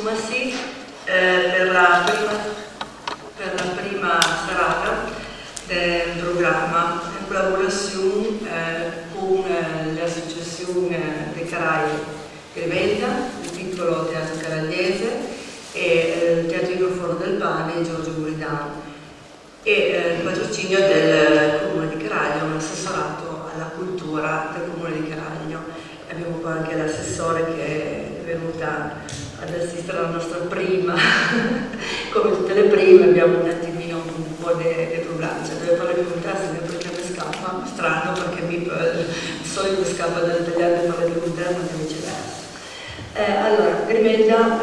insomma sì, per la prima serata del programma in collaborazione con l'associazione dei Carai Greveglia, il piccolo teatro caragliese e il teatro Igor del Pane di Giorgio Buridano e il patrocinio del Comune di Caraglio, un assessorato alla cultura del Comune di Caraglio. Abbiamo poi anche l'assessore che è venuta ad assistere alla nostra prima, come tutte le prime abbiamo un attimino un po' di problemi, cioè deve fare il contrasto perché mi scappa, strano perché di solito scappa dagli altri fare il contrasto e viceversa. Allora, Greveglia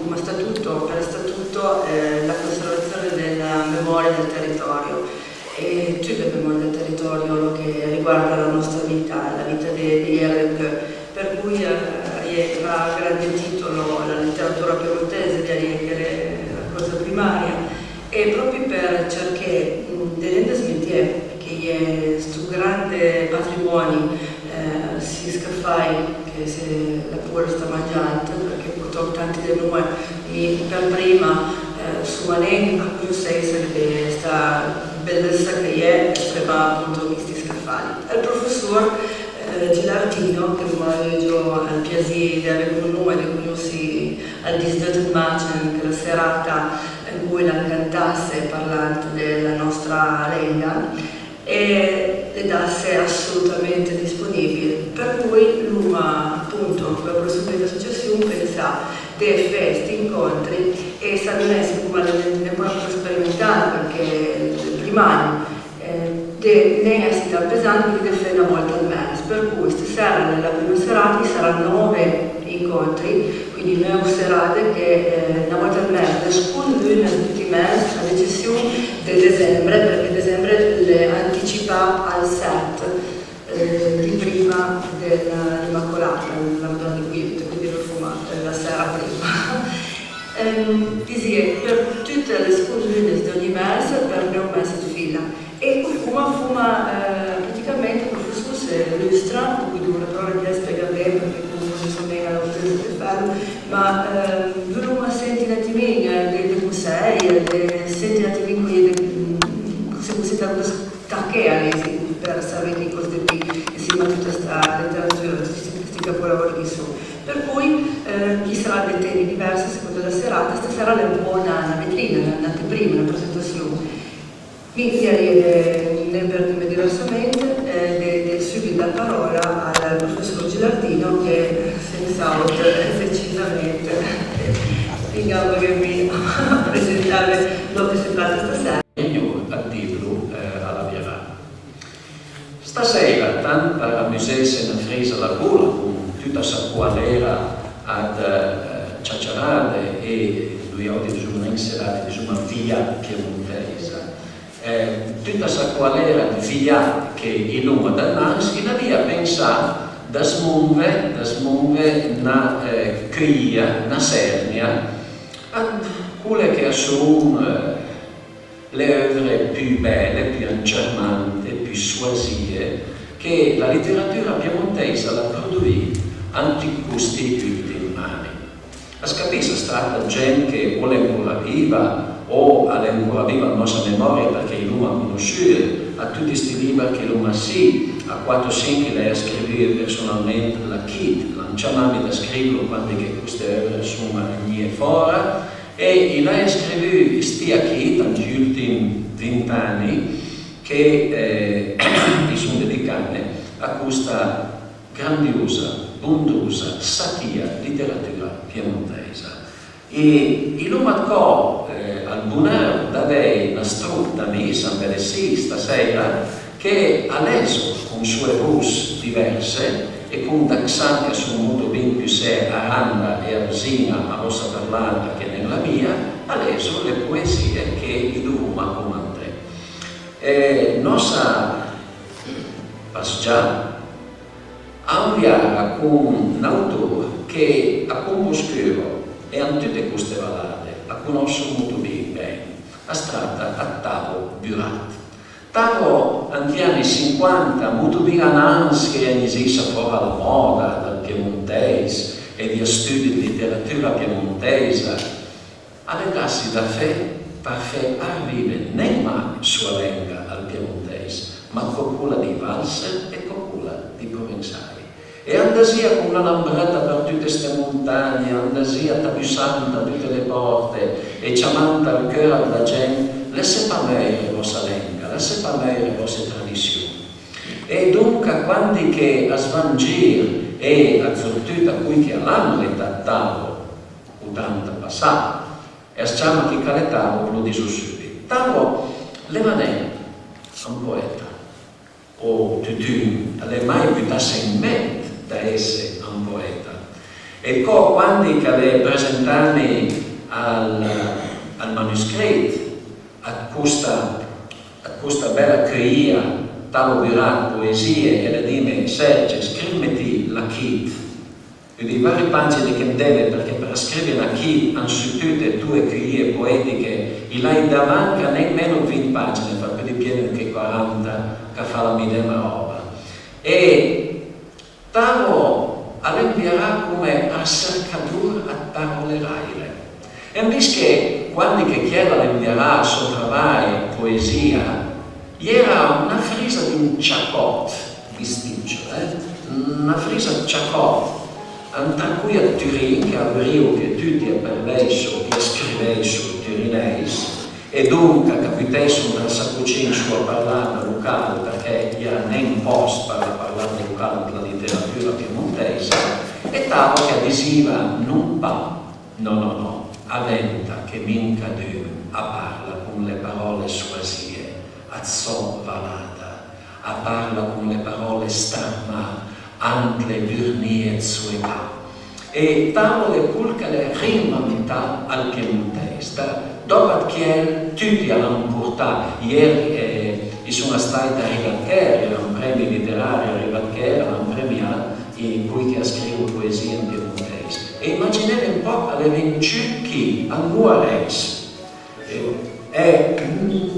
come statuto, per statuto la conservazione della memoria del territorio e tutta la memoria del territorio, lo che riguarda la nostra vita, la vita degli Ereg, per cui ha grande titolo la letteratura piemontese di Arieghe, la cosa primaria, e proprio per cercare di rendere smentire che questo grande patrimonio si scaffai che se la pure sta mangiando, perché purtroppo tanti di noi per prima su Manen a cui sei sarebbe questa bellezza che è estrema appunto questi scaffali. Il professor Gilardino, che avevo il piacere di avere con noi, di conoscere al 18 maggio, la serata in cui la cantasse parlando della nostra lingua, e le dasse assolutamente disponibili, per cui lui appunto con la prossima associazione pensa dei festi, incontri e sta venendo come ne proprio sperimentare perché il primario ne è stato pesante che deve una volta al mese, per cui stasera nella prima serata ci saranno 9 incontri, quindi 9 serate che una volta al mese, ciascuno di tutti i mesi, ad eccezione di dicembre, perché dicembre le anticipa al 7 di prima dell'Immacolata, la Madonna di Guido, quindi lo fumate la sera prima. Per tutte le scuse di ogni mese, per un mese di fila. E fuma praticamente il professore si illustra, quindi una parola di spiega bene perché comunque non sono bene all'autorità di farlo, ma dovremmo sentire un attimino dei musei, sentire un attimino come si stacca per sapere che cosa di insieme a tutta questa letteratura, questi capolavori che sono. Per cui ci saranno dei temi diversi a seconda della serata, stasera è un po' una vetrina, un'anteprima, una presentazione. Mi per diversamente del subito la parola al professor Gilardino che senz'altro decisamente spingavo che mi presentare lo che si tratta stasera. A dirlo alla Viera. Stasera tanta la musesse ne fresa la gola con tutta sa qualera ad ciacciarade e lui oggi di una serata di una via piemontese. Tutta sa qualera di via che il nome del Nans in via pensa da smuove una cria, una sernia a quelle che sono le œuvre più belle, più charmanti, più suasie che la letteratura piemontese la produì in questi ultimi anni. A capisce è stata gente che o l'ancora viva o ancora viva la nostra memoria perché l'uomo ha conosciuto a tutti questi libri che l'uomo sì, a 4-5 lei ha scritto personalmente la kit, lanciamami da scriverlo quando che queste œuvre sono venuti fuori e lei ha scritto questi kit negli ultimi 20 anni che sono dedicati a questa grandiosa, bondosa, satia letteratura piemontese. E il uomo al bonheur d'avere una strutta messa in Belessi stasera che ha leso con sue voci diverse e con d'accent che sono molto ben più sé a Randa e a Rosina, a Rossa Parlata che nella mia, ha leso le poesie che il uomo comandò. Nostra passeggiata a un viaggio con un autore che ha composto e in tutte queste ballate a conoscere molto bene, a strada a Tavo Burat. Tavo, negli anni 50, molto bene anche che esiste fuori alla moda, dal piemontese, e di studi di letteratura piemontese, allegassi da fe per fare arrivare non mai sua lingua al piemontese, ma con quella di valse e con quella di provenzali. E andasia con una lambretta per tutte queste montagne, andasia tabussando tutte le porte e chiamando al cuore della gente, laisse parlare la vostra lingua, laisse parlare le vostre tradizioni. E dunque, quando che a svangir e a soprattutto a cui che l'hanno lettato, 80 passato, e stiamo che caletavo lo dico subito. Tavo levanè un poeta, o tu le mai buttasse in mente da essere un poeta. E quando che le presentani al manoscritto, a questa bella creia, tavo virat poesie, e le dime, Sergio, scriviti la kit. E di varie pagine che deve, perché per scrivere la kit, anzitutto le tue creie poetiche, il hai da manca nemmeno 20 pagine, fa più di più che 40, che fa la medesima roba. E tavo all'inviarà come a cercatura a parole raile. E invece che quando che chiede all'inviarà suo travaglio, poesia, era una frisa di un ciacot, bisticcio, una frisa di ciacot, tra cui a Turin, che avrò che tutti parlessero e scrivessero turinese, e dunque capitessero dal Sacucin a parlare locale, perché era nem posto per parlare locale della letteratura piemontese, e tavo che adesiva non pa, no, avventa che minca du a parla con le parole suasie, a so valata, a parla con le parole starma, anche le burnie sueca. E tavo le pulcale rimandita al piemontese. Dopo che tutti hanno portato, ieri sono stati a Rivanchera, era un premio letterario a Rivanchera, un premio in cui che scrivo poesia in piemontese. E immaginate un po' alle 20 a Nuares.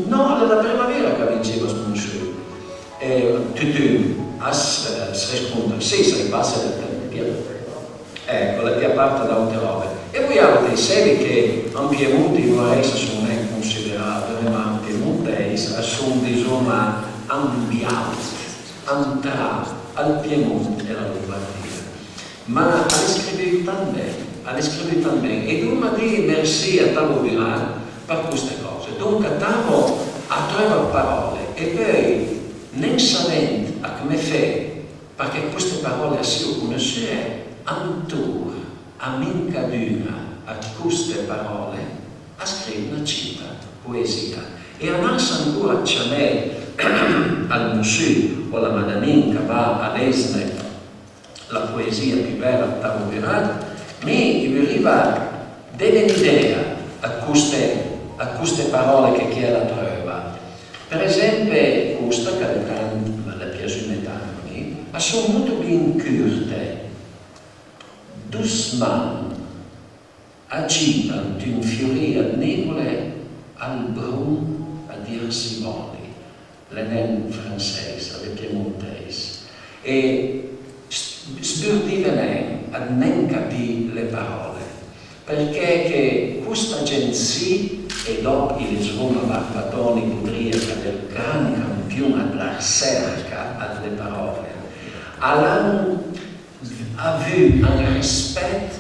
No, alla primavera che vinceva Sponsu. Tutti rispondono, sì, se passa del tempo. Ecco, la via parte da altre robe. E poi avete serie che in Piemonte in Nuares sono considerate, ma in Piemontese sono insomma ambienti, entrare al Piemonte e alla Lombardia. Ma alle scrive también. E una di merci a Tavo Viran per queste cose. Dunque Tavo a tre parole e poi non sapendo a come fare, perché queste parole si conosce antur a mincaduna a queste parole a scrivere una cita, poesia. E andarsi ancora a Ciamè al Musù o la Madamin che va a leggere la poesia più bella di Tavo Viran, mi arriva dell'idea a queste parole che chi la trova. Per esempio, questa che le piace tanto, sono molto ben curte. Doucement agivano un fiorire nuvole al brun a dir si voli, l'enen francese, le piemontese, e sburdivano a non capire le parole, perché che questa gente sì, e dopo il suono barbatoni budriaca del gran campione alla cerca alle parole, hanno avuto un rispetto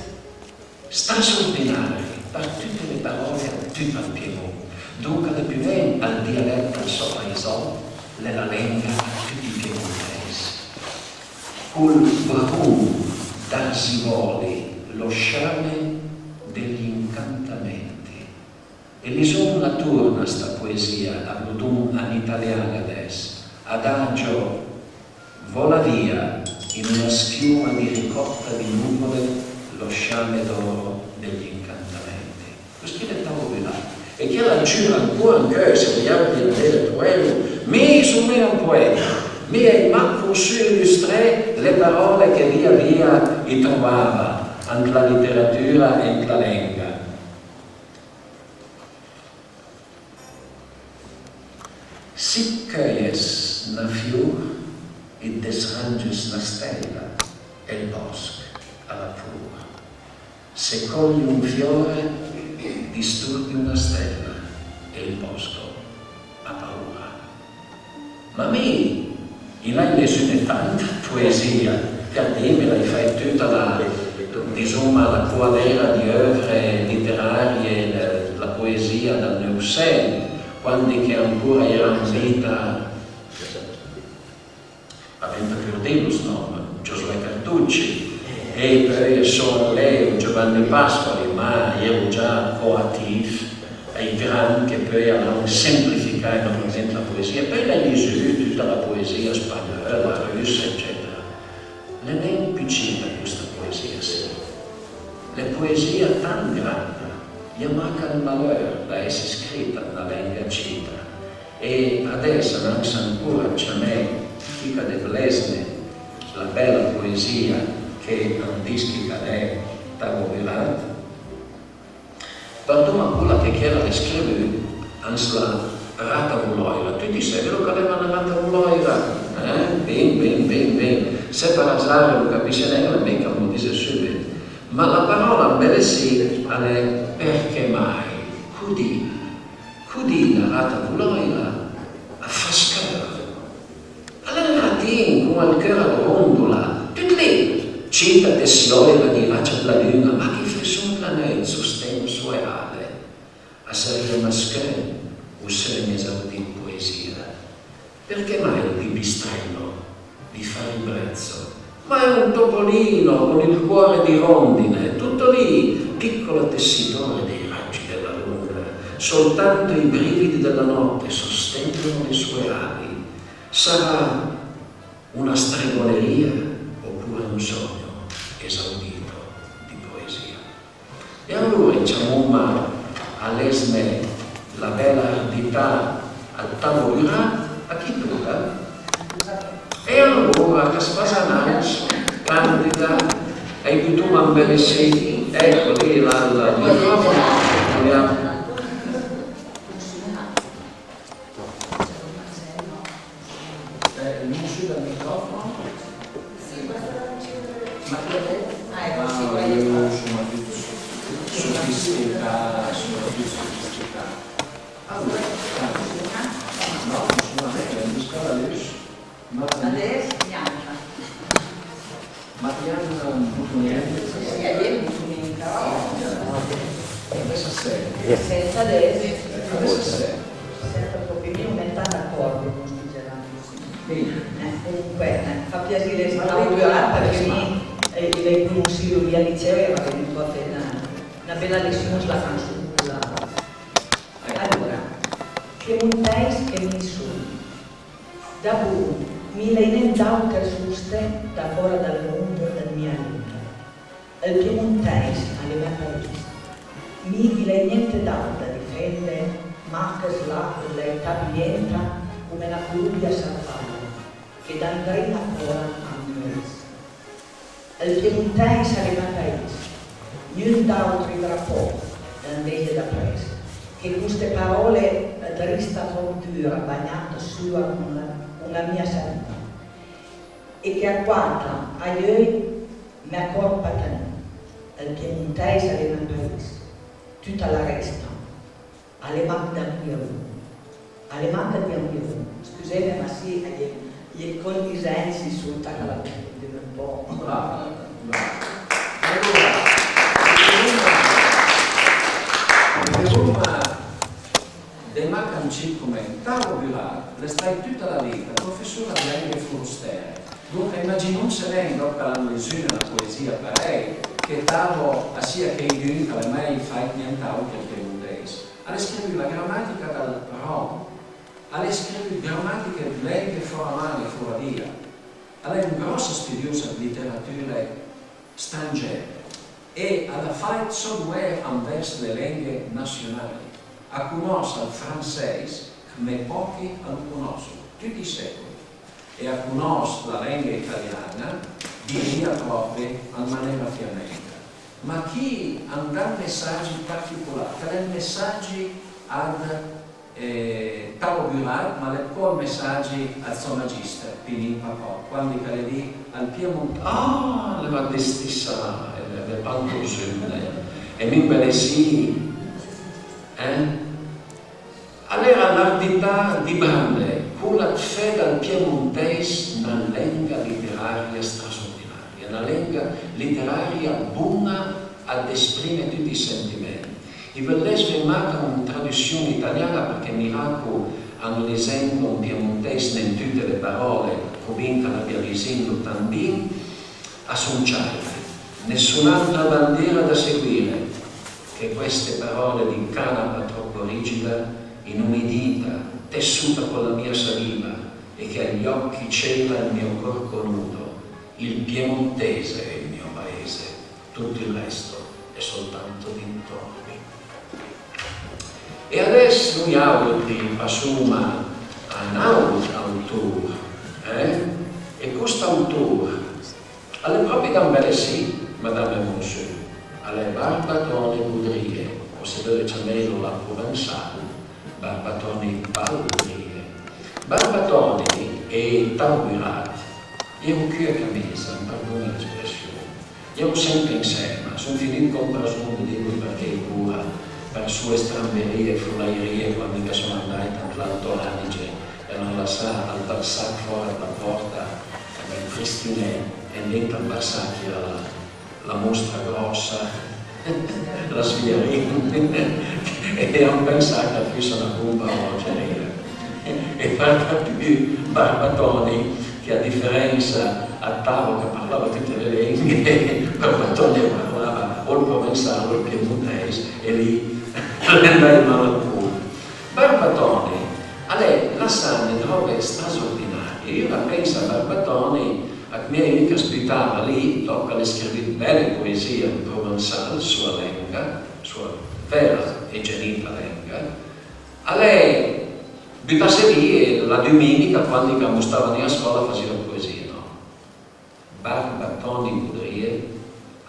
straordinario per tutte le parole a tutto il Piemonte. Dunque, le più bene al dialetto sorriso, la lingua a tutti i piemontesi. Col brum d'Arsivoli, lo sciame degli incantamenti. E lì sono la turna sta poesia, la produm in italiano adesso, adagio vola via in una schiuma di ricotta di nuvole lo sciame d'oro degli incantamenti. Questo è il Tavo Viran. E che la giura ancora anche se vogliamo dire quello, mi sono un poeta, mi hai manco illustrare le parole che via via trovava anche la letteratura e la lingua. Si cueies na fior e desranges na stella, e il bosco alla pura. se cogli un fiore disturbi una stella e il bosco ha paura. Ma a me, in hai lesone tanta poesia, che a te me l'hai fatta tutta la, insomma, la quadera di œuvre letterarie, la poesia dal Neusen, quando che ancora era in vita, avendo Fiordelus, no? Giosuè Cartucci, e poi sono lei Giovanni Pasquali, ma ero già coattivo ai grandi che poi hanno semplificato la poesia, poi l'hai lì tutta la poesia spagnola, russa, eccetera. Non è più piccina questa poesia, sì. La poesia tan grande, gli manca il malore da essere scritta nella lingua cita. E adesso non sa ancora c'è me, fica de Blesne, la bella poesia che non dischi è Tavo Virat. Quando quella che era le scrive, anzi la rata vuloira, tutti sapevano che aveva una rata vuloira, ben, se per asare lo capisce neanche, mica lo dice subito. Ma la parola bene sì è perché mai, cudina rata vuloira, fa scavare. Allora ratin con il cuore rondola, tutti lì, cita de sioira di raccia della luna, ma che fa un pianeta sostegno reale, a essere maschere o essere esaudito poesia. Perché mai il pipistrello di fare il brezzo? Ma è un topolino con il cuore di rondine, tutto lì, piccolo tessitore dei raggi della luna. Soltanto i brividi della notte sostengono le sue ali. Sarà una stregoneria oppure un sogno esaudito di poesia. E allora diciamo all'esme la bella ardità al tavolo a chi tocca? E allora che spasanamos, candida, e più tu m'ambelessi, ecco lì il microfono, vogliamo. Non si dal microfono? Sì, basta accendere. Ma che Ecco, sì, sofisticata. Allora, no, assolutamente, è un scala adesso. adesso bianca. Ma ti hanno un po' niente? Sì, abbiamo un microfono. Adesso sei. Senza adesso. Adesso sei. Senza proprio, io non è tanto d'accordo con questi gelati. Comunque, fa piacere stare due ore perché lei conosciuto via liceo e era venuto a fare una bella lezione sulla canzone. Allora, che un paese che mi sono, da voi, mi lei d'altre suste da fuori dal mondo del mio vita. Il piemontese alle mie paesi, mi vi lei niente d'altro da difendere, ma che slacco lei taglienta come una plubbia sarfata, che da andrei la cuore a me. Il piemontese alle mie paesi, niente d'altro da poco, da andare da preso. Che queste parole trista fortuna bagnata sua con la mia salute e che agguata a io mi accorpa che il piemontese alle mie paesi tutta la resta alle manche di un scusate ma sì gli condisensi sul tacca un po'. Brava. Allora, dei mancanci come Tavo Virat, le stai tutta la vita, professore di lingue frustere. Dunque immagino se lei dopo l'hanno lesune la poesia per lei, che Tavo, sia che in giunta le mai fai nient'altro che il piemontese. Alle scrive la grammatica dal Rom, alle scrive grammatiche di lingue foramane e fuoria. Lei è un grosso studioso di letterature straniere e alla fare somewhere verso le lingue nazionali. A conoscere il francese come pochi lo conoscono, tutti i secoli. E a conoscere la lingua italiana diria proprio in maniera fiammente. Ma chi ha messaggi particolari, che messaggi ad Tavo Virat, ma le poi messaggi al suo magister, Pinin Papò, quando che lì al Piemonte. Ah, le va di stessa del Palcosune, e mi belesi, allora l'ardità di Brande, con la fede al piemontese, una lingua letteraria straordinaria, una lingua letteraria buona ad esprimere tutti i sentimenti. I bellezze mancano una traduzione italiana perché Miracolo hanno l'esempio in piemontese in tutte le parole, come l'abbia disegno tambien, a Sonciare. Nessun'altra bandiera da seguire che queste parole di canapa troppo rigida, inumidita, tessuta con la mia saliva e che agli occhi cela il mio corpo nudo. Il piemontese è il mio paese, tutto il resto è soltanto dintorni. E adesso noi altri passiamo a un altro autore, e questo autore alle proprie gambelle sì, Madame et Monsieur, alle Barbatone Boudrier, o se deve chiamarlo la Provençale, Barbatone Boudrier. Barbatone e Taugurat, io qui a camisa, pardon l'espressione, io sempre insieme, sono finito con presunto di lui perché cura per sue stramberie e frullaierie quando mi sono andati all'Alto Adige e non la sa al Barsac fuori dalla porta del Pristinè e dentro al Barsac era la mostra grossa, la sviarina e hanno pensato che fosse una bomba orologeria e per più Barbatoni che a differenza a tavola che parlava tutte le lingue Barbatoni parlava o il provenzale o il piemontese e lì andava in mano al pubblico. Barbatoni a lei la sa in robe straordinarie. Io la penso a Barbatoni a me che aspettava lì dopo le scrivere belle poesie in provenzale sua lingua, sua vera e genuina lingua. A lei buttasse lì e la domenica quando stavano a scuola faceva poesia, no? Barbatoni Boudrier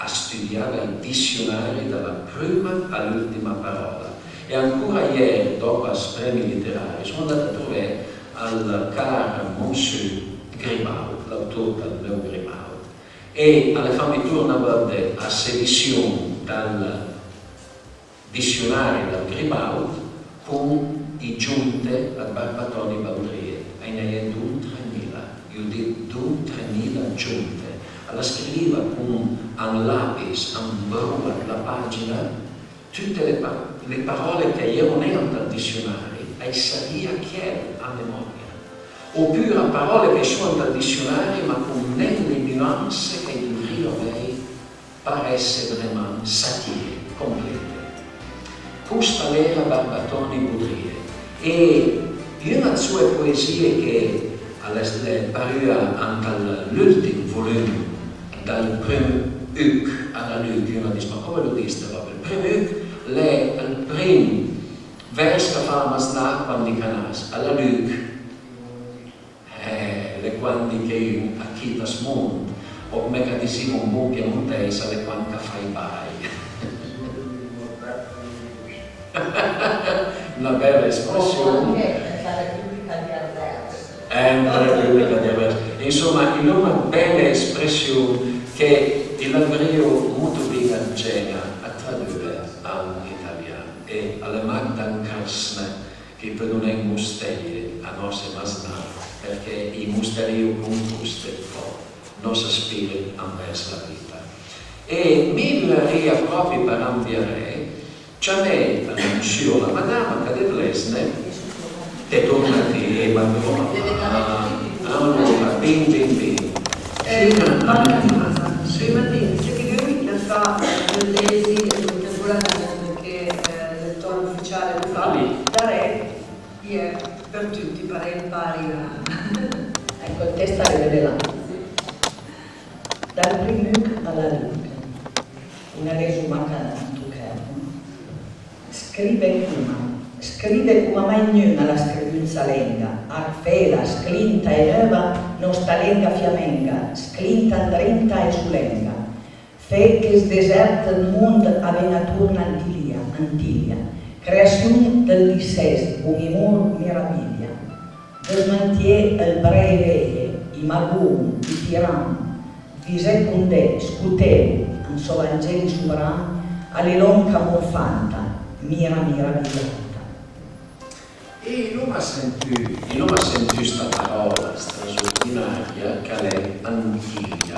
studiava i dizionari dalla prima all'ultima parola e ancora ieri dopo i premi letterari sono andato a trovare al caro Monsieur Grimaud, l'autore del Leo Grimaud, e alle fammi tornava a sedizione dal dizionario del Grimaud con i giunte al Barbatoni Boudrier, e ne è 2.000, io dico 2.000 giunte. Alla scriveva con un lapis, un brua la pagina, tutte le parole che io non erano dal dizionario, e sabia che a memoria. Oppure parole che sono dal dizionario ma con le nuanze che dovrei per essere veramente satire, complete. Questa era Barbatoni Boudrier e una delle sue poesie che pareva all'ultimo volume dal primo Uc alla Luc, io dico, ma come lo dite? Il primo Uc è il primo verso che fa la quando canas, alla Luc le quando che a chi da smondo, o come che diciamo un buon piemontese, le quando fai bai. Una bella espressione. La Repubblica di Arverso. Insomma, in una bella espressione che il lavoro molto bene genera a tradurre all'italiano e alla Magda Karsne che per non è musteri a nostra masna perché i musteri composti non si spirano verso la vita. E mi vorrei proprio per ampliare c'è l'annuncio la madama che deve essere e tornati e bambino allora ben prima di seguire che fa lesi contemporanee che il lettore ufficiale lo fa da re è per tutti pari ecco il testo è là dal primo alla Luc una resumata scrive come mai ognuno la scrivenza lenga, arfela, sclinta e neva, non sta lenga fiamenga, sclinta andrenta e sulenga. Fe che sdeserta il mondo a venaturna Antiglia, creazione del dissest, un imur meraviglia. Desmantier il breve, i magum, i tiran, vi secundè, scuteu, so Vangeli sovrani, all'ilonca monfanta, mira villota. E non ha sentito questa parola straordinaria che è antiglia.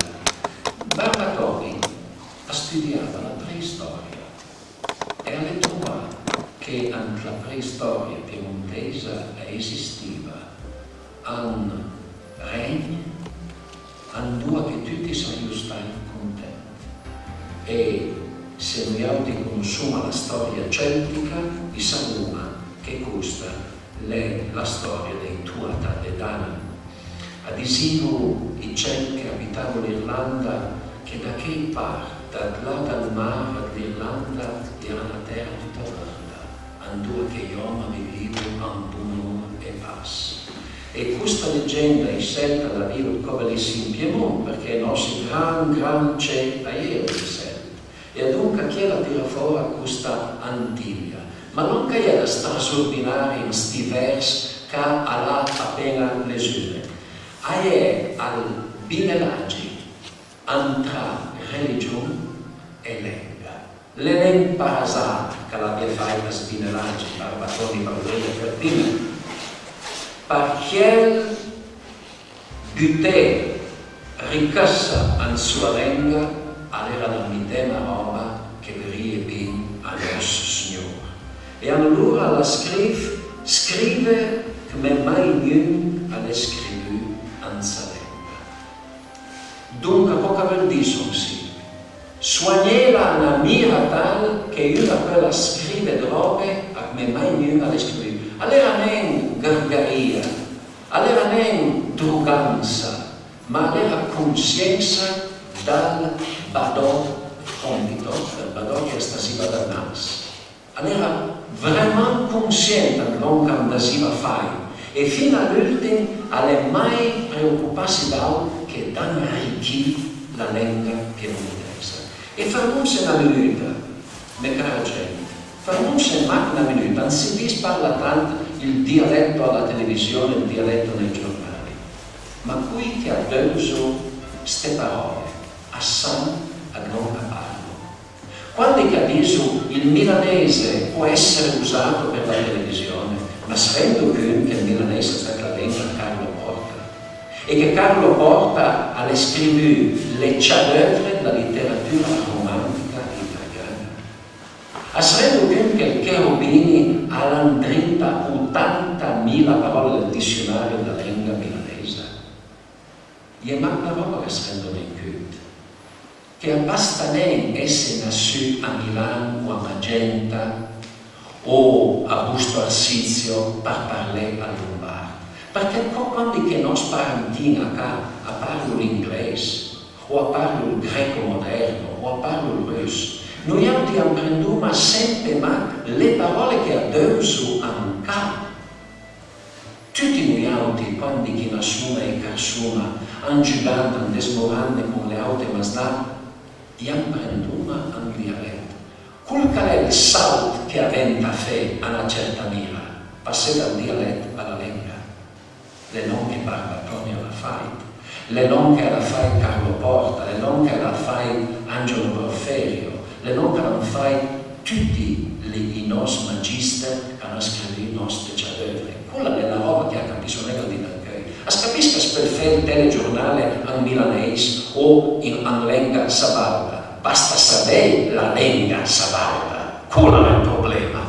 Barbatoni studiava la preistoria e ha trovato che anche la preistoria piemontesa esisteva un regno, un due che tutti sarebbero stati contenti. E se noi conosciamo la storia celtica, sappiamo che questa è la storia dei Tuatha De Danann. Adesivo i Celti che abitavano l'Irlanda, che da che parte, da là dal mare dell'Irlanda, era una terra tutta verda, dove che gli uomini vivevano in bunur e pace. E questa leggenda i Celti la vivono come in Piemonte, perché i nostri gran c'è aereo di Celti. E dunque chi la tira fuori questa Antiglia, ma non che era straordinaria in sti versi che ha appena lesune. È al binelaggi tra religione e lingua. L'elen parasat che l'abbia fatto a sbinelaggi, Barbatoni, Paolini e Pertina, perché butte ricassa in sua lingua, era la medesima roba che veria bene al nostro Signore. E allora la scrive come mai ognuno ha scritto in sa lingua. Dunque, poca vuol dire sì. Soignela una mira tal che una quella scrive robe a come mai ognuno ha scritto. Allora non gargaria, allora non druganza, ma allora coscienza dal badò compito, dal badò che stasiva da nas. Allora veramente consciente di quello che stasiva fare e fino all'ultimo alle mai preoccuparsi che danno arricchi la lingua piemontese. E fermiamoci una minuta, mia cara gente, fermiamoci una minuta, non si dice parla tanto il dialetto alla televisione, il dialetto nei giornali, ma qui che ha usato queste parole, a san, a non caparlo. Quando che ha detto il milanese può essere usato per la televisione, ma sapendo che il milanese è stata la lingua di Carlo Porta e che Carlo Porta ha scritto le chef-d'œuvre della letteratura romantica italiana. Ha sapendo che il Cherubini ha l'andrinta 80.000 parole del dizionario della lingua milanese. E manca roba che spendono in culto. Che basta non essere nato a Milano o a Magenta o a Busto Arsizio per parlare a lombardo. Perché quando che noi parentiamo a parlare l'inglese o a parlare il greco moderno o a parlare il russo, noi apprendiamo sempre le parole che adesso hanno capo. Tutti noi quando che nascono e carsuna hanno giocato, hanno desmorando con le aute masdate, apprendiamo un dialetto. Quel che è il salto che avventa a fe a una certa mira, passa dal dialetto alla lingua. Le non che Barbatoni alla fai, le non che alla fai Carlo Porta, le non che alla fai Angelo Porferio, le non che alla fai tutti i nostri magister che hanno scritto i nostri chef-d'œuvre. Quella è la roba che ha capito di Danchei. Capisca per fare il telegiornale in milanese o in lingua sabauda. Basta sapere la lingua sabauda. Quello è il problema.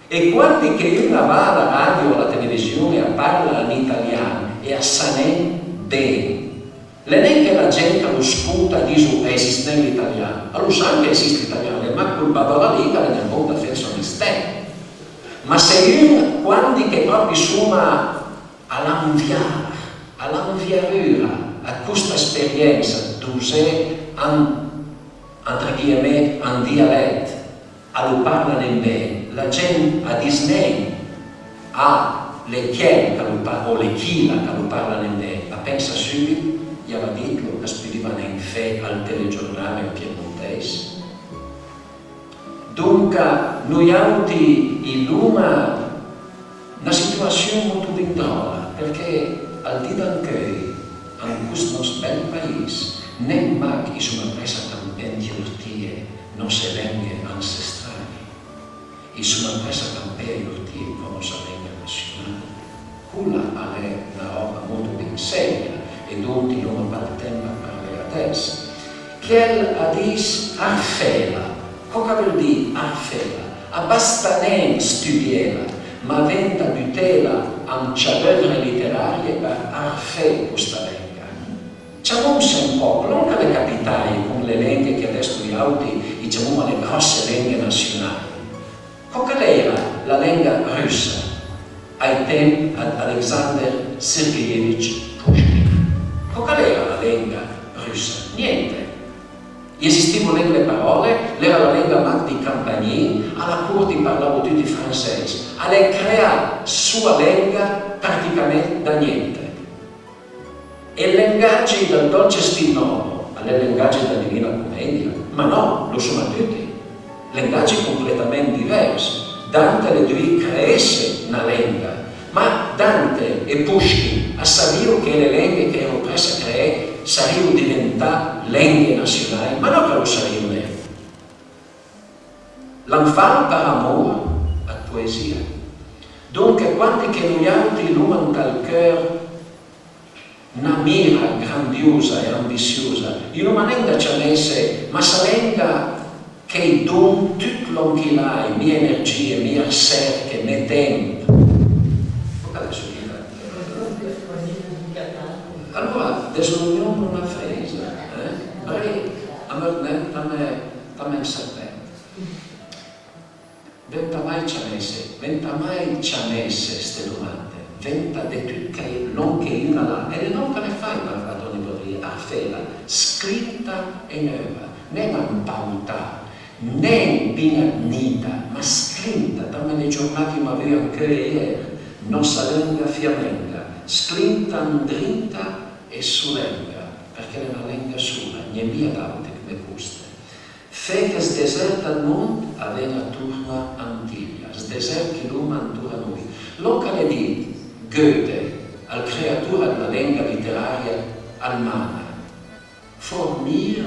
E quando che uno va alla radio o alla televisione e parla in italiano e a sanè bene, non è che la gente lo ascolta e dice esiste l'italiano. Allora sa che esiste l'italiano, ma quel babala lì è nel mondo penso di ste. Ma se uno quando che proprio suma all'anviarura, a questa esperienza d'usare entre guillemets un dialetto, a lo parlano in bene, la gente a Disney ha le chiele o le chila che lo parlano in bene, ma pensa subito, gli aveva detto che spiegavano in fe al telegiornale piemontese. Dunque, noi abbiamo in una situazione molto vintola, perché al di là che in questo nostro bel paese nem mag sono presa tampenti urtie, nostre lingue ancestrali, e sono presa tampenti urtie con nostra lingua nazionale. Quella è una roba molto ben seria, e dunque non ha il tempo per parlare adesso. Che ha detto arfela, cosa vuol dire arfela? Abbastanza studiela, ma venta butela a ciaverne letterarie per arfe questa lingua. Diciamo un po', non che le capitali con le lingue che adesso gli altri diciamo le grosse lingue nazionali. Cosa era la lingua russa ai tempi di Alexander Sergeyevich Pushkin? Cosa era la lingua russa? Niente. Esistevano le parole, era la lingua di Campagny, alla corte parlavo tutti francesi. Lei crea sua lingua praticamente da niente. E il linguaggio del dolce spinoso, il linguaggio della Divina Commedia, ma no, lo sono tutti. Linguaggi completamente diversi. Dante le due creesse una lingua, ma Dante e Pushkin sapevano che le lingue che erano prese a creare sarebbero diventate lingue nazionali, ma non che lo sarebbero lei. L'enfant per amore a poesia. Dunque, quando che noi altri l'uomo dal cuore una mira grandiosa e ambiziosa, in una lingua cinese, ma sa lingua che don tutto l'onchilai, mie energie, mie ricerche, mie tempo. Adesso allora, desuniamo una frase, a me sapere. Venta mai cinese queste domande, venta di tutto non che una là, e non che ne fai per Platone Baudrillard, a fela, scritta e nuova, non impauta, non binarnita, ma scritta, da le giornate ma aveva anche ieri, non salenga fiamenga, scritta dritta e sulenga, perché è una lingua sola, non è mia d'arte che mi gusta. Fe che sdeserta il mondo aveva turma antiglia, sdeserti l'uomo antura noi. Locale di Goethe, al creatura della lingua letteraria allemana, formir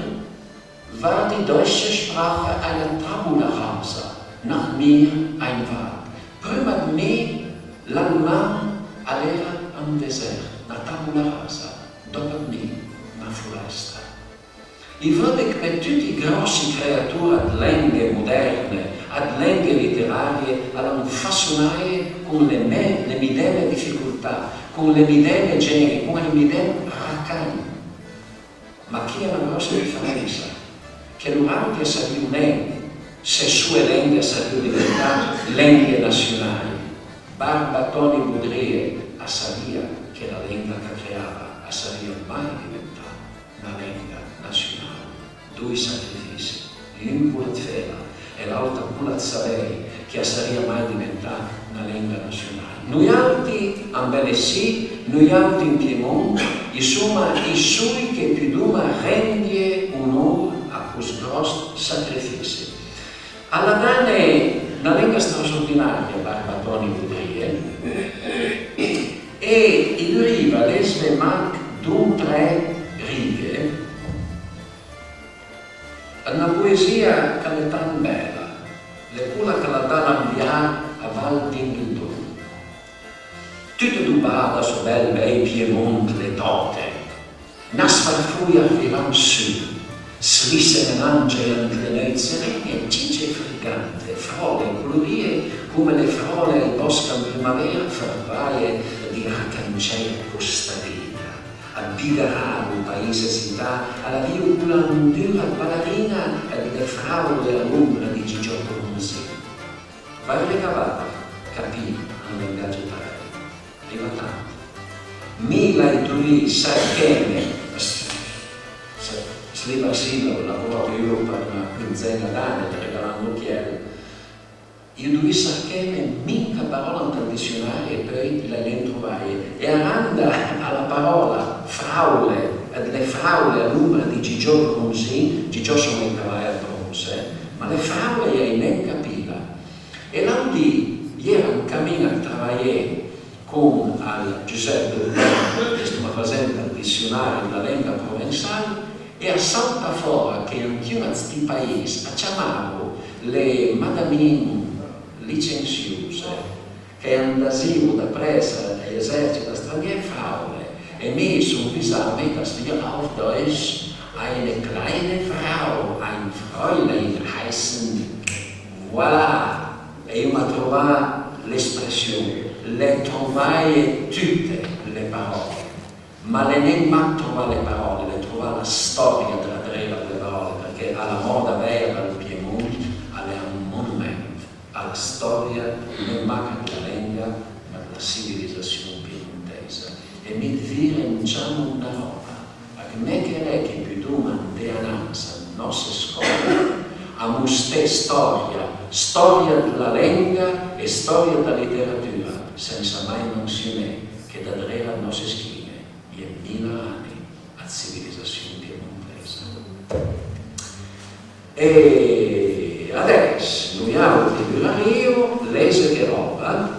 war die deutsche Sprache eine Tabula rasa, nach mir ein Wald. Prima di me l'allemano era un deserto, una tabula rasa, dopo di me una foresta. I vede che tutti i grossi creature di lingue moderne, di lingue letterarie, hanno fascinato con le medesime difficoltà, con le medesime generi, con le medesime raccagni. Ma che è una grossa differenza? Che loro che sapevano se sue lingue sarebbero diventate lingue nazionali. Barbatoni Baudrillard sapeva che la lingua che creava sarebbe mai diventata una lingua nazionale. Due sacrifici, l'un per fela e l'altro per sapere che sarebbe mai diventata una lingua nazionale. Noi altri a Belessì, noi altri in Piemonte, insomma, i suoi che più duma rende onore a questo grosso sacrificio. Alla Dane, una lingua straordinaria, Barbatoni Baudrillard, e il riva le svemac d'un tre righe, una poesia che è tan bella, le quella che la dà l'ambiare a Val d'Inghildon. Tutto dubada so bel bei Piemonte le dote, nas farfuia arrivam su, slisse menange anche serene, cicce frigante, frole colorie come le frole al bosco in primavera, farvaie di arcancea costa vita. A Bigararo, paese città, alla via dura ballerina e le fraule all'ombra di Gigio Bronzi. Vai recavata, capì, un linguaggio tale. Arriva tanto. Mila e due sarchene, sliva sillabo, lavoro io per una quinzena d'anni, regalando occhiali. Io due sarchene, minca parola nel dizionario e poi le trovai. E aranda alla parola fraule, le fraule all'ombra di Gigio Bronzi, Gigio sono i cavalli a bronze, ma le fraule io non capiva. E là lì, era un cammino a lavorare con al Giuseppe Dupin, che stava facendo il dizionario della lingua provenzale, E a salta fuori che in questi paesi chiamavano le madamine licenziose che andasero da presa dall'esercito straniero e mi sono visato dass wir auf Deutsch eine kleine Frau, ein Fräulein heißen. Voilà, e io mi trovato l'espressione, le trovai tutte le parole, ma le non trovai le parole, le trovai la storia tra le parole, perché alla moda vera del Piemonte è un monumento alla storia non manca della lingua, ma della civilizzazione piemontese. E mi diciamo una roba, perché me che più tu di ananza, nostre scuole, a ste storia della lingua e storia della letteratura, senza mai menzionare che da dare alle nostre schiene vi è 1000 anni a civilizzazione piemontese. E adesso noi abbiamo di Villario, lese che roba,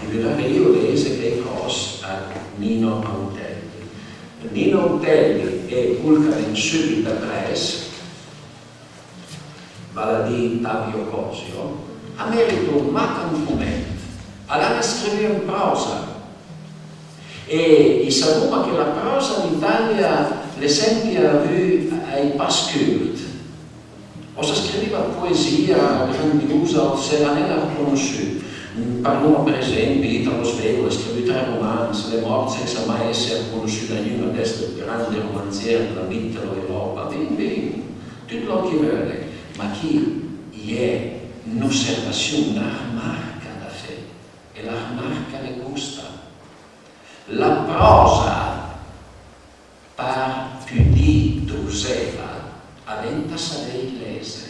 di Villario lese che cosa a Nino Autelli. Nino Autelli è Vulcan subito presso, vale a dire Tavio Cosio, ha merito un macamento, allora scrive in prosa. E sappiamo che la prosa in Italia l'esempio è pas curt. O si scriveva poesia grandiosa, o se non era conosciuta. Parliamo per esempio di Italo Svevo, ha scritto 3 romanzi, Le morte senza mai essere conosciuta da nessuno, adesso il grande romanziere della Mitteleuropa, ben, tutto lo che vuole. Ma chi è un'osservazione, una rimarca da fe, e la rimarca le gusta. La prosa, par più di doseva, aventa sapere lese.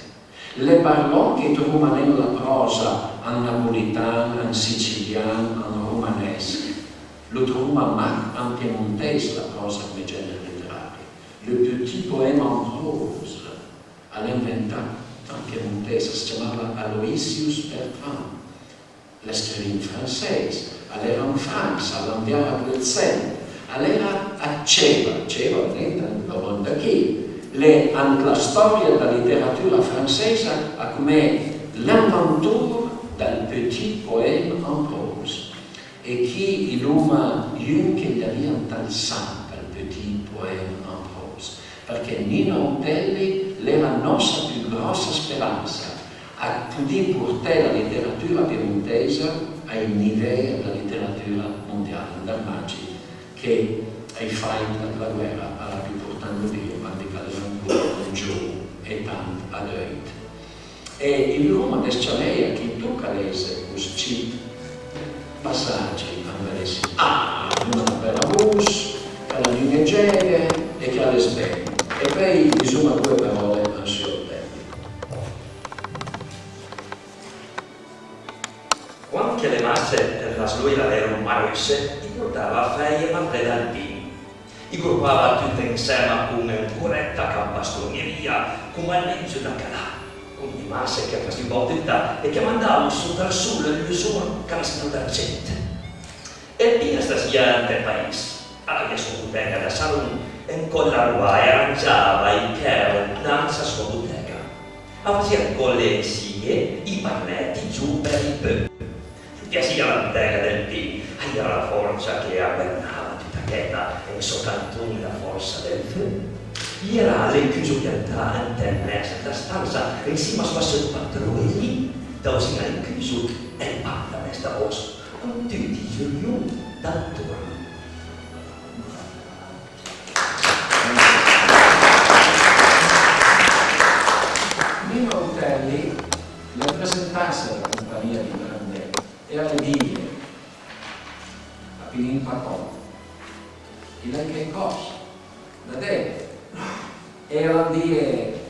Le parole che trovano nella prosa, en napolitano, en siciliano, en romanesco, lo troviamo anche en piemontese, la prosa come genere letterario. Le petit poème en prose, all'inventato in piemontese, si chiamava Aloysius Bertrand. La scrive in francese, all'era in Francia, all'andiamo a Bruxelles, all'era a Ceva, non da chi, la storia della letteratura francese come l'inventore del petit poème en prose. E chi illuma che gli aveva un tal sangue il petit poème en prose, perché Nino Autelli era la nostra più grossa speranza a poter portare la letteratura piemontese ai livelli della letteratura mondiale, andare magico, che ai fight della guerra alla più portando via, quando cadevano giù e tanto ad oit. E il Roma descialea che tocca lese questi passaggi anvelesi. Una bella bus, che la linea gege e che ha le sveglie. E poi insomma 2 parole a Quando le masse la sluila erano marusse, ti portava a feie mantre d'alpini. I gruppava tutte insieme con una corretta campastroneria, come al mezzo da calà. Ogni massa che faceva bottetta e che mandava sotto al sole il suo canzone d'argento. E pia stasera del paese, alla sua bottega da salone, in collarua e arrangiava il chero danza sua bottega. Faceva con le insigne i pannetti giù per il bœuf. Piaceva la bottega del P, era la forza che avvernava tutta cheta e soltanto la forza del feu. Era le chiuso piantare antenne da stanza insieme a sua patroni, da uscire il chiuso e parla questa voce con tutti i giorni d'attorno. Nino Autelli, la rappresentanza della compagnia di Grande era dire a Pinin Pacò, il che cosa? Da te? Era dire,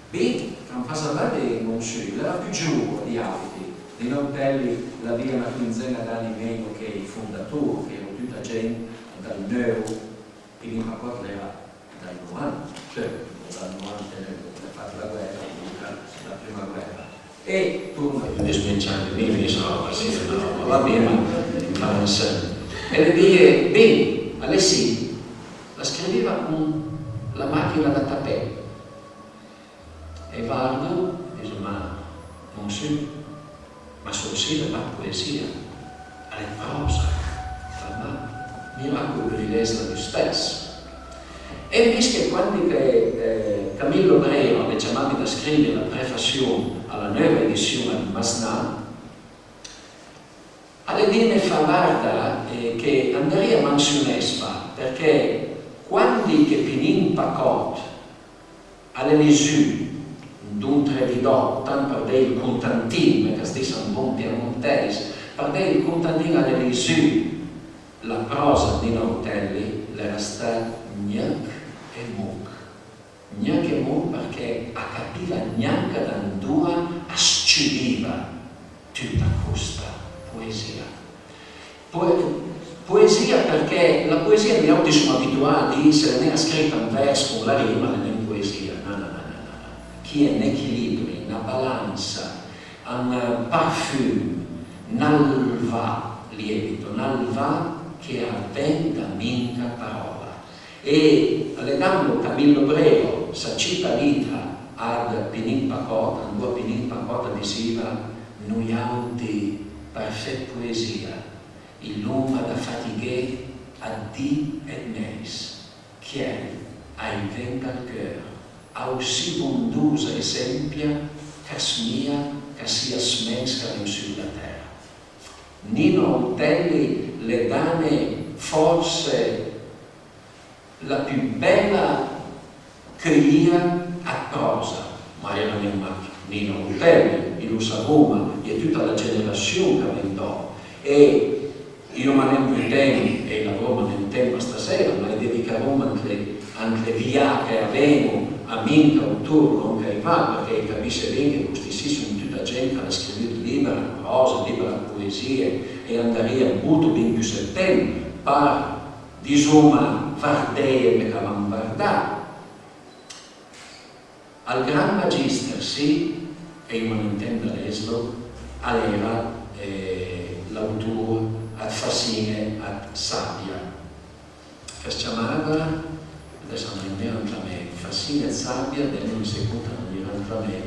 beh, non fa sapere non c'è, era più giù di abiti. Nino Autelli la via una quinzena d'anni meno che i fondatori, che erano tutta gente dal Nero, Pinin Pacò era dal 90, cioè dal 99, ha fatto la guerra, la prima guerra. E torna più desminciando, mi sono no, va bene, ma non sa. E le dire, bene, alle sì, la scriveva con la macchina da tappè. E guardo e dico, ma non si, ma sono sì la poesia, è prosa, ma miracolo per l'Isla di stesso. E visto che quando Camillo Brero ha chiamato da scrivere la prefazione alla nuova edizione di Masnà, alle dime fa guarda che andrea mansionespa, perché quando che pinin pacot all'Elisù d'un trevidò, tanto per il contantin, che sti san buon piemontese, per il contantin all'Elisù, la prosa di Nautelli era stata gnac e muc. Gnac e muc perché a capiva neanche da due asciuliva tutta questa poesia. Poesia perché la poesia gli altri sono abituati, se ne è scritta un verso con la rima, non è poesia. No. Chi è in equilibrio, in balanza, un parfum, nalva lievito, nalva che avventa minca parola. E legando Camillo Brero, sa cita litra ad Pinin Pacota, due Pinin Pacota diceva, noi auti perfetta poesia, il nome da fatighe a di et meis, che ai venga al cœur, aussi bondosa esempia, casmia, che sia smesca in sulla terra. Nino Utelli le dane forse la più bella cria a prosa, ma era Nino Utelli, il Roma e tutta la generazione che avventò. E io non ho più tempo, e lavoro nel tempo stasera, ma dedicherò anche via che avevo a minca autore non che va, perché capisce bene che questi sì sono tutta gente che ha scritto libera prosa, libera poesia, e andare molto ben più sul tempo, per insomma vardare che avevamo guardato. Al Gran Magister sì, e io non intendo l'eslo, era l'autore ad Fascine, ad Sabbia, che si chiamava, adesso non invento a me, Fascine e Sabbia, del secondo non invento a me,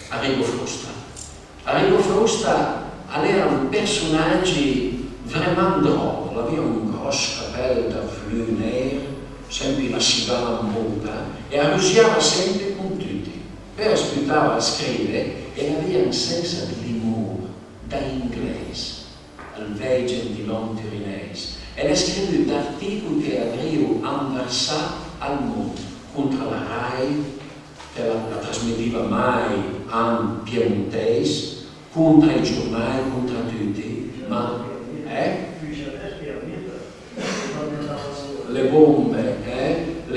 Arrigo Frusta. Arrigo Frusta era un personaggio veramente drôle, aveva un grosso capello da flù nero, sempre la cigala in bocca, e arrosiava sempre con tutti. Per aspettava a scrivere e aveva un senso di limone da inglese, al vecchio gentilon tirinese. E ha scritto articoli che avrebbero inversato al mondo contro la RAI, che la trasmetteva mai in piemontese, contro i giornali, contro tutti, ma le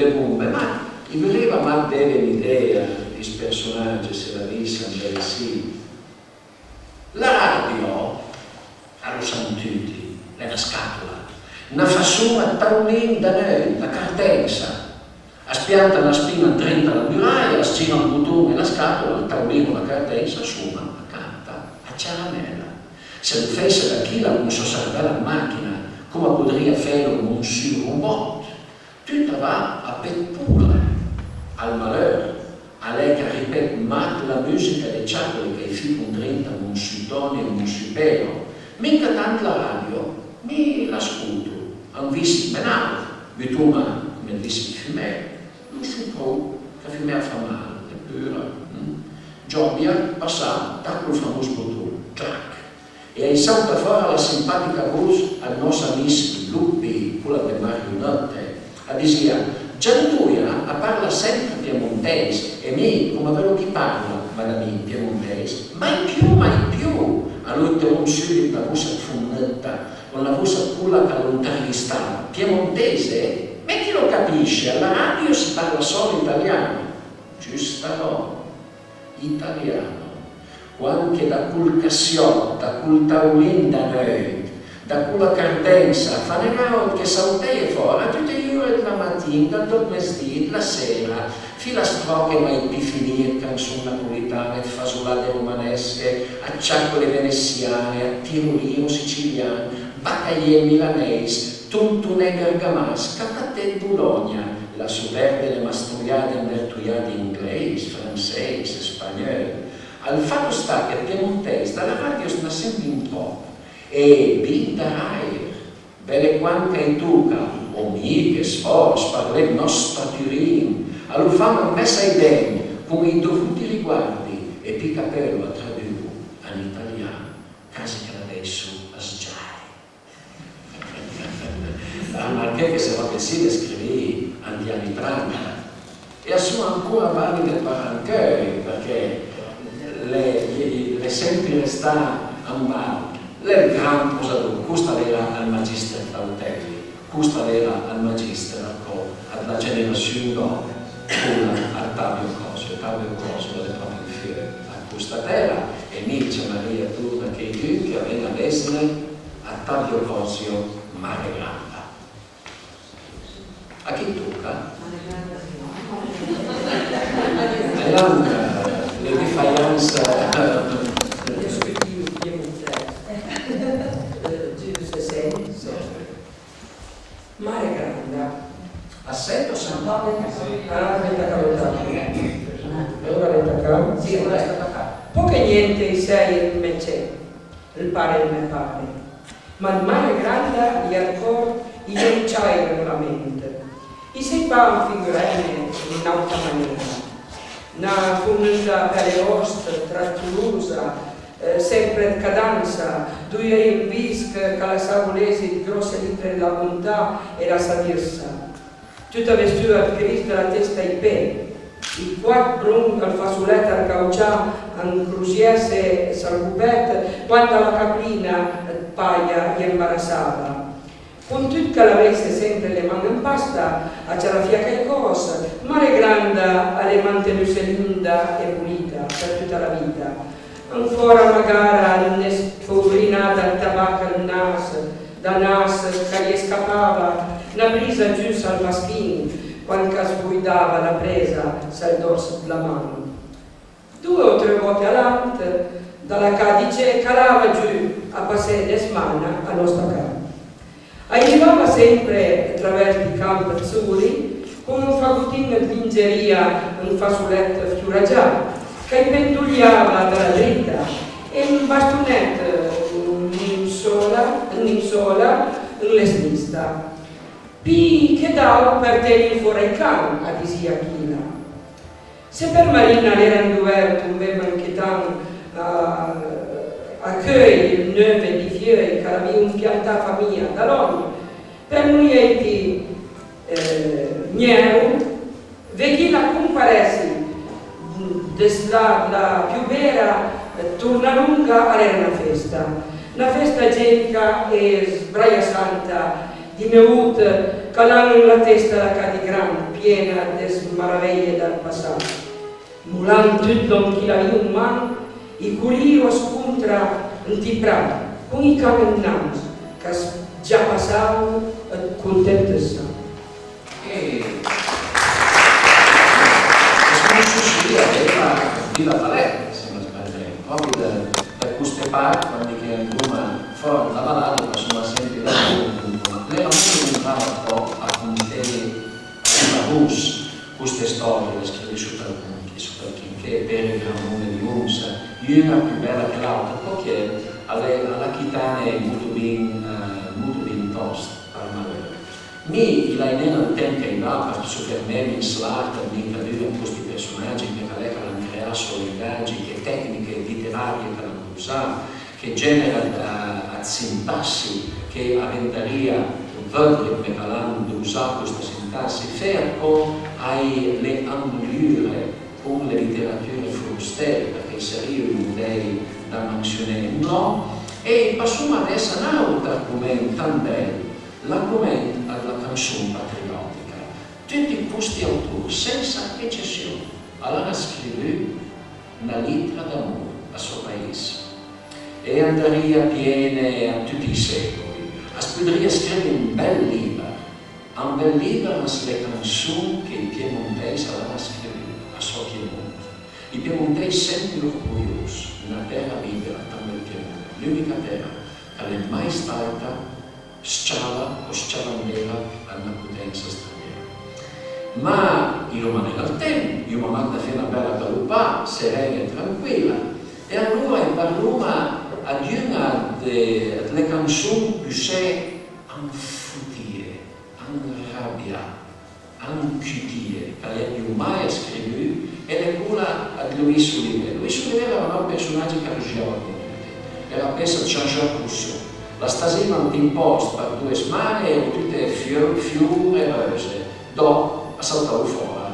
bombe, ma mi voleva mal bene l'idea di personaggi se la vissero bene sì. La radio, lo sanno tutti, è una scatola, una fassura taulin da noi, la cartenza. A spianta la spina 30 la muraia, scina un bottone la scatola, il taulino, la cartenza, suma, accanta, a caramella. Se lo fesse da chi la non so salvare la macchina, come potrebbe fare un robot? Tutto va a pettura, al malheur, a lei che ripete mat la musica dei ciacoli che fi con 30 non si doni e non si pero. Mica tanto la radio, mi l'ascolto, han visto benale, vituma come visto il fumere, non si può, che fumere fa male, è pura. Giobbia, passava, da quel famoso bottone, clac. E salta fuori la simpatica voce al nostro amico Luppi, quella del marionette, a dire, Gianduia parla sempre piemontese, e me, come ve lo chi parla, madame piemontese, mai più, a lui interrompiuto la voce fondetta, con la voce pura che lo intervistava, piemontese, ma chi lo capisce? Alla radio si parla solo italiano, giusta no, italiano. Anche da quel cassiotto, da quel taulin da noi, da quella cardenza, fanno che saltei fuori tutte le ore della mattina, dal mestiere, la sera, fino a strocche mai più finire, canzoni napolitane, fasolate romanesche, acciaccole veneziane, a tirolino siciliano, baccagliere milanese, tuntune bergamasca, cattè Bologna, la superde le mastugliate invertugliate in inglese, francese, spagnolo. Al fatto sta che il piemontese dalla radio sta sempre un po' e bindarai, belle quante in tuca, o miche, sforzo, parle nostra Turin, allora fanno messa ai bene, con i dovuti riguardi e pi capello a tradurre in italiano, casi che adesso a sgiare. Marché che se va pensare scrivere anni 30 e assume ancora valide parancheri perché le sempre resta a mano le gran posador, questa era al magister Tautelli, questa era al magister alla generazione dopo con Ottavio Cosio le proprie fiere a questa terra e Mircea Maria Turna che che aveva l'essere Ottavio Cosio Mare Granda. A chi tocca? È l'anca, le differenze Mare Granda. assetto San Ah, ora venta Sì, ora è stata qua. Poche niente sei invece, il pare il me pare. Ma il mare grande gli ancora i non c'hai la mente. I sei pa figurare in un'altra maniera. Una funta per le ost, tratturosa, sempre cadanza, due in visc, che la savulesi di grosse litre della bontà e la savirsa. Tutta vestita gris dalla testa ai piedi, il quattro brun al fasuletto al caucià, an cruciese salcupet, quando la caprina paia gli imbarazzava. Con tutta la avesse sempre le mani in pasta, a c'era fiacca e cosa, mare grande alle mantenuse linda e pulita per tutta la vita. Ancora magari un'espollinata al tabacco al naso, da naso che gli scappava, una brisa giù al maschino, quando sguidava la presa sul dorso della mano. 2 o 3 volte all'anno, dalla cadice calava giù a passare le smana a nostra casa. Arrivava sempre attraverso i campi azzurri con un fagottino di lingeria, un fasuletto fiuragiato, che pendugliava dalla dritta e un bastonetto in sola, in sinistra. Pi che dava per tenere fuori il cane, a disia China. Se per Marina l'era indoverto un bel banchettano accueille neve di fiori che aveva un pianta famiglia dall'ogni, per noi è nero, veghi la comparesi la più vera torna lunga era una festa genica e sbraia santa di meut che l'hanno nella testa la cadi grande, piena di maraviglie dal passato. Mulan tutto chi la un man, i curio scontra un tiprat, con i camminanti che già passavano contentessa. E Sicilia aveva viva paletta, se non sbaglio, proprio da queste parti, quando che in Roma fuori dalla Valle, possono sempre da ma l'era molto entrava un po' a contare la bus, queste storie, le scrive su perché che per il comune di Unsa, una più bella che l'altra, perché alla chitane molto ben tosta, per malore. Mi la in un tempo che va per soffermarmi in slata di cadere in questi personaggi che hanno creato solidaggi, che tecniche letterarie che hanno usato, che genera a sintassi, che aventaria vedere che hanno usato questa sintassi, ferco ai le ambulure con le letterature frustere, perché sarebbe un dei da menzionare, no? E passiamo adesso a un altro argomento tan bello, l'argomento della canzone patriottica. Tutti questi autori, senza eccezione, hanno scritto una lettera d'amore al suo paese e andaria piene a tutti i secoli. Podria scrivere un bel libro sulle canzoni che i piemontesi hanno scritto a suo Piemonte. I piemontesi sempre orgogliosi di una terra libera come il Piemonte, l'unica terra che non è mai stata scala o scialandera a una potenza straniera. ma io rimango al tempo, io mi metto fino a bella galupà, serena e tranquilla. E allora parliamo ad una delle canzoni più anfutie, arrabbiate, ancutie, che io mai scritto, ed è quella di Louis Olivier. Louis Olivier era un personaggio che arrivava con tutti, era pensato a Jean-Jacques Rousseau. La stasera non ti imposta per 2 settimane e tutte fiori e rose, dopo ha saltato fuori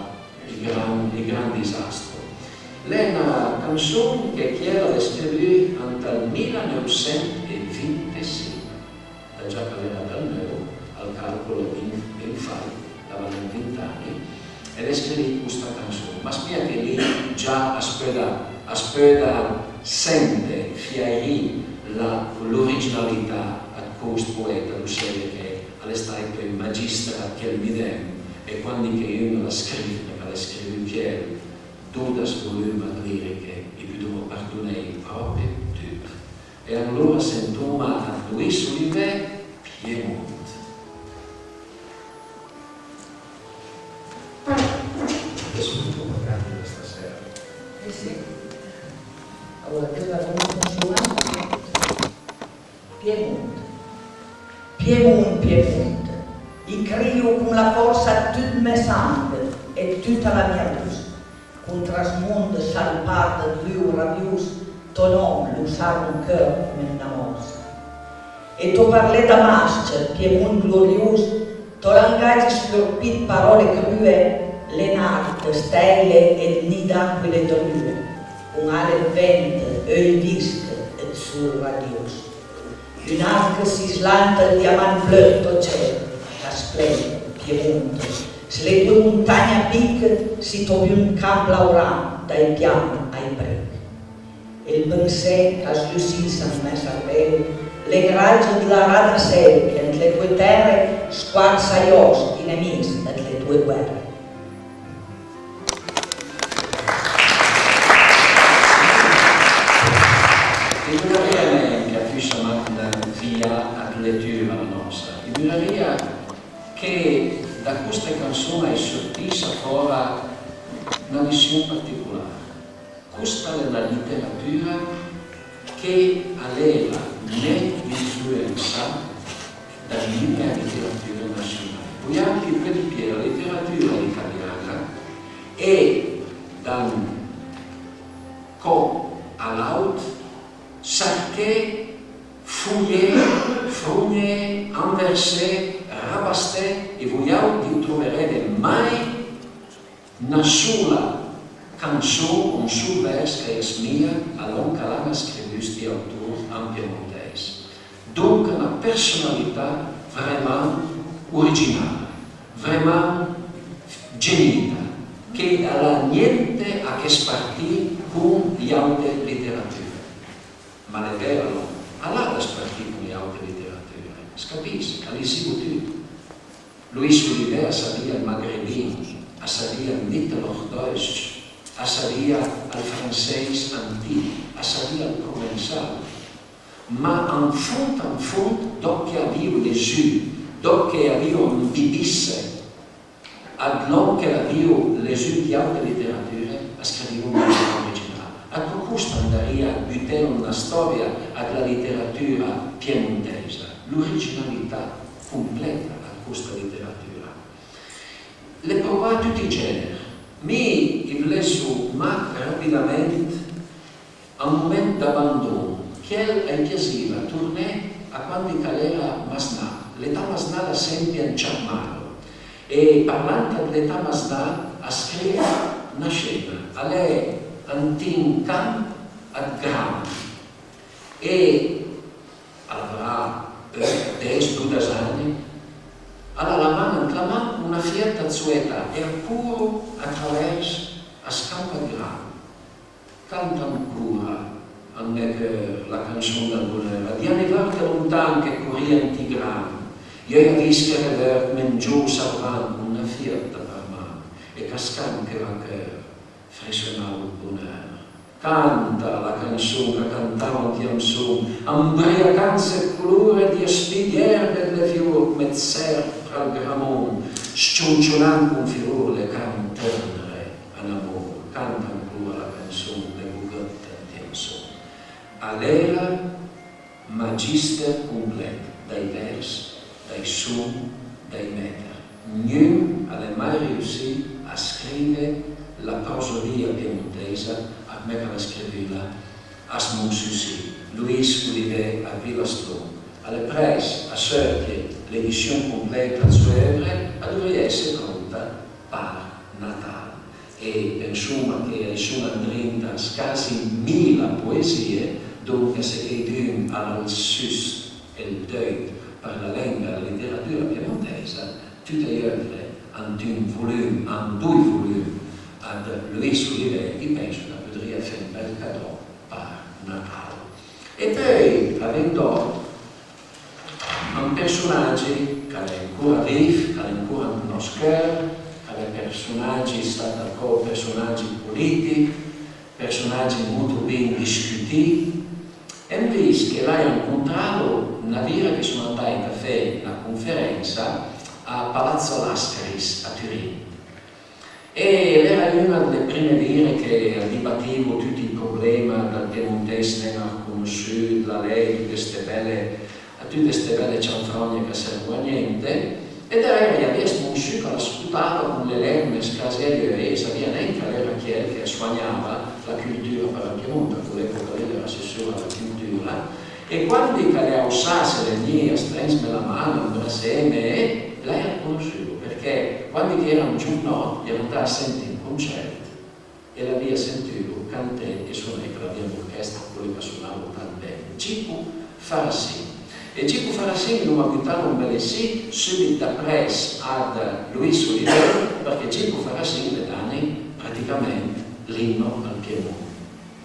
il gran disastro. È una canzone che chiede di scrivere nel 1925, da già che era dal nuovo, al calcolo in fai, davano 20 anni, ed è scrivere questa canzone. Ma spiega che lì già aspetta sente fieri l'originalità a questo poeta, lo sai che è stato il magistra che mi dem, e quando che io la scrivo Pierre, tutte le volume liriche e più devo perdonare proprio tutte. E allora sentiamo a Louis Olivier, Piemonte. Adesso è un po' grande questa sera. Sì. Allora, questa canzone Piemonte. Piemonte. I crio con la forza di tutto me sangue e tutta la mia luz. Con trasmondo salpata blu rabius, ton nome lo sa mon cœur come una mossa. E tu parli da masce, Piemonte glorious, tu langaggi scolpit parole crue, le nate, stelle e nida quelle dolue, con ale vente, œil visque et sur radius. Un arc si slanta il diamant bleu to cielo, la splende, Piemonte. Se le 2 montagne a pic si trovi un camp lauran dai piani ai bric. E il pensiero che slusissa nel mio cervello, le graglie della rada sel che nelle 2 terre squarza ios i nemici nelle 2 guerre. Il bisogneria che affiscia via a lettura la nostra. Il bisogneria che da questa canzone è sortita fuori una visione particolare. Questa è la letteratura che aveva un'influenza dalla linea letteratura nazionale. Vogliamo più per di più la letteratura italiana e dal co all'aut sarché fouillé, frugne, anversé, rabasté e vogliamo che troverete mai una sola canzone, un solo verso che è mia, allora che l'ha scritto di autore in piemontese. Donc una personalità vraiment originale, vraiment genuina, che non ha niente a che spartire con le altre letterature. Ma è vero, allora spartire con le altre letterature. Capisci? All'isivo tutto. Louis Olivier sabia il magrebino, sabia il mittelhochdeutsch, sabia il francese antico, sabia il provenzale. Ma in fondo, dopo che aveva Gesù, dopo che aveva un bibisse, ad l'uomo che aveva Gesù di altre letterature, scriveva un libro originale. A questo andaria a buttare una storia alla letteratura piemontese, l'originalità completa a questa letteratura. Le provava tutti i generi. Mi volevo rapidamente a un momento d'abbandono che è piaceva tornare a quando era Masnà. L'età Masnà da sempre in Cermano. E parlando dell'età Masnà, a scrivere nasceva. Lei in campo a Gram. E avrà 10-12 anni. Allora la mano una fierta sua età e ancora attraverso a scampo a Gram. Canta ancora la canzone del bonheur. Di anni da lontano che corria in Tigran. Io ho visto che aveva mangiato salvando una fierta per mano e cascando che va che frissonava il bonheur. Canta la canzone che cantava di canzone, ambriacanza e colore di spidiere delle fiore mezzer tra il gramone, scioncionando con figure can ternere all'amore, canta ancora la canzone de Gugetta intenso. All'era magister complet dai vers, dai suoni, dai meter. Nessuno ha mai riuscito a scrivere la prosodia piemontesa a me che la scriveva a Smonsussi, Luis Olivet a Villastron. Alle presse a cerchi l'edizione completa del suo œuvre dovrebbe essere pronta per Natale. E insomma che sono andrinde quasi 1000 poesie, dunque se che al sus e il deut per la lingua e la letteratura piemontese, tutte le œuvre hanno un volume, hanno 2 volumi ad Luis Olivet, che penso che potrebbe fare un bel cadeau per Natale. E poi, avendo un personaggio che è ancora vivo, che è ancora nel nostro cuore, che è personaggi, stati ancora personaggi politici, personaggi molto ben discutiti, e mi dice che l'hai incontrato una via che sono andati a fare una conferenza a Palazzo Lascaris a Turin. E era una delle prime vire che dibattevo tutti i problemi del piemontese non ha conosciuto, la lei, tutte queste belle cianfrogne che servono a niente, ed era che aveva conosciuto, la sputava con le lemme scaselle e sapeva neanche era chi è che sognava la cultura per il Piemonte, a quell'epoca lì era assessore alla cultura, e quando le usasse le mie strinse la mano, insieme, lei ha conosciuto, perché quando era un giorno era andata a sentire un concerto e l'aveva sentito cantare e suonare per la mia orchestra, quello che suonava tan bene, Gico Farassini. E Gico Farassini non ha buttato un bel sì subito appresso ad Luis Olivet, perché Gico Farassini le danni praticamente l'inno al Piemonte,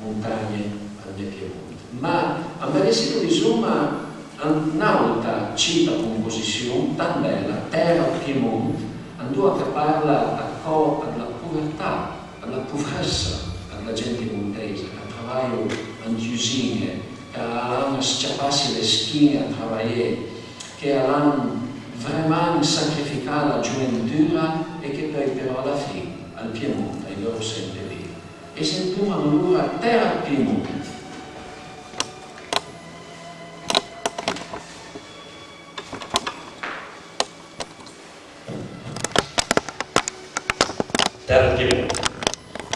montagne al Piemonte. Ma a me sito insomma un'altra cita composizione tan bella, Terra Piemonte, andò a parla alla povertà, alla poverezza della gente piemontese, che lavora in usine, che hanno sciappassi le schine a lavorare, che hanno veramente sacrificato la gioventù e che poi però alla fine al Piemonte ai loro sempre vivi. E sentivano loro Terra Piemonte.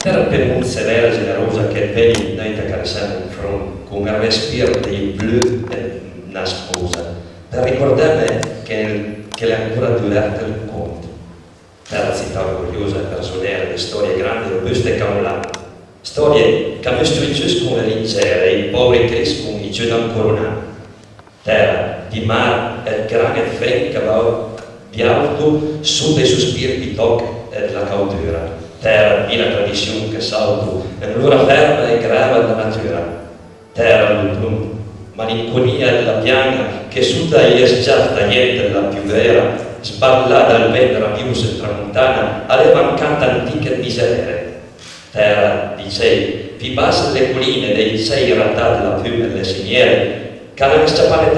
Terra Piemonte severa e generosa che vedi noi te caressiamo in fronte con un respiro di blu e una sposa per ricordarmi che le ancora durata il conto. Terra città orgogliosa e personiera di storie grandi, robuste e cavolate, storie che mostrano le lincere e i poveri crescono i giù incoronati. Terra di mare e grande freddo che va di alto sotto i sospiri di tocco e della cautura. Terra di una tradizione che salto e l'ora ferma e grava della natura. Terra l'autunno, malinconia della pianga che sutta e sgiatta niente della più vera, sballata al vento rabbioso e tramontana alle mancate antiche miserie. Terra di sei, vi basse le colline dei sei rattati della piume e le siniere, che hanno sciappate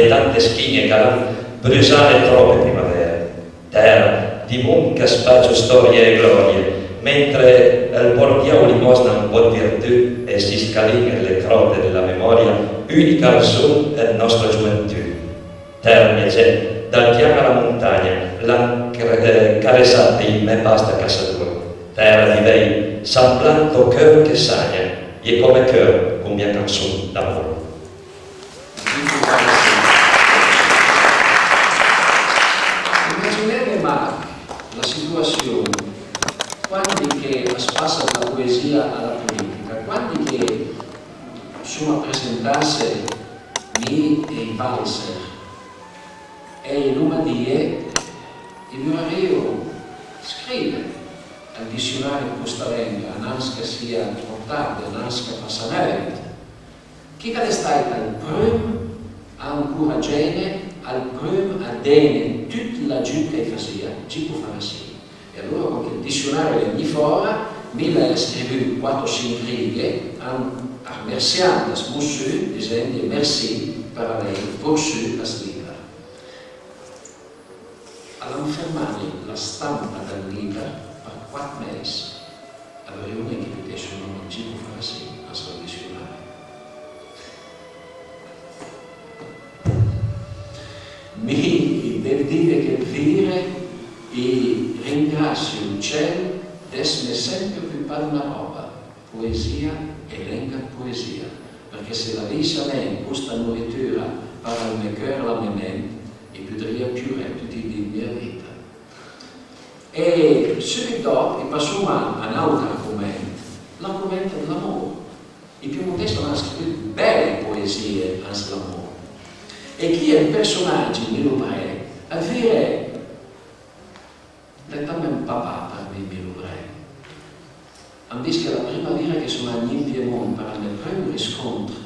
tante schine che hanno bruciate troppe primavere. Terra di monca spaccio storie e glorie, mentre il portiamo limosna un po' di virtù e si scalina le crote della memoria, unica al sud è la nostra gioventù. Terra mia gente, dal piano alla montagna, l'han caressata in me basta casa tua. Terra di lei, semblando cœur che sagna, e come cœur con mia canzone d'amore. Immaginate ma la situazione quando che spassa dalla poesia alla politica, quando che sono a presentarsi mi e i valser e in Lombardia il mio arrivo scrive al dizionario di questa lingua, anche sia portata, anche passanente, che è stato il primo a incoraggiare, al primo a dare tutta la gente che faceva, Gico Farassini. E allora con il dizionario di fuori mi ha scritto 4-5 righe remerciando a monsieur, dicendo merci per aver reçu la slitta. all'hanno fermato la stampa del libro per 4 mesi. Allora io non è che potessi non ci può fare sì, a soluzionare. Mi devo dire che dire e ringrazio il cielo di essere sempre più per una roba, poesia e lenga poesia, perché se la visse a me questa lettura per il mio cuore e la mia mente, e potrei più tutti i mia vita. E subito passiamo a un altro argomento, l'argomento dell'amore. I piemontesi hanno scritto belle poesie sull'amore. E chi è il personaggio di Milubré? Avere un papà per me Milubré. Hanno visto che la prima volta che sono andato in Piemonte per il mio primo riscontro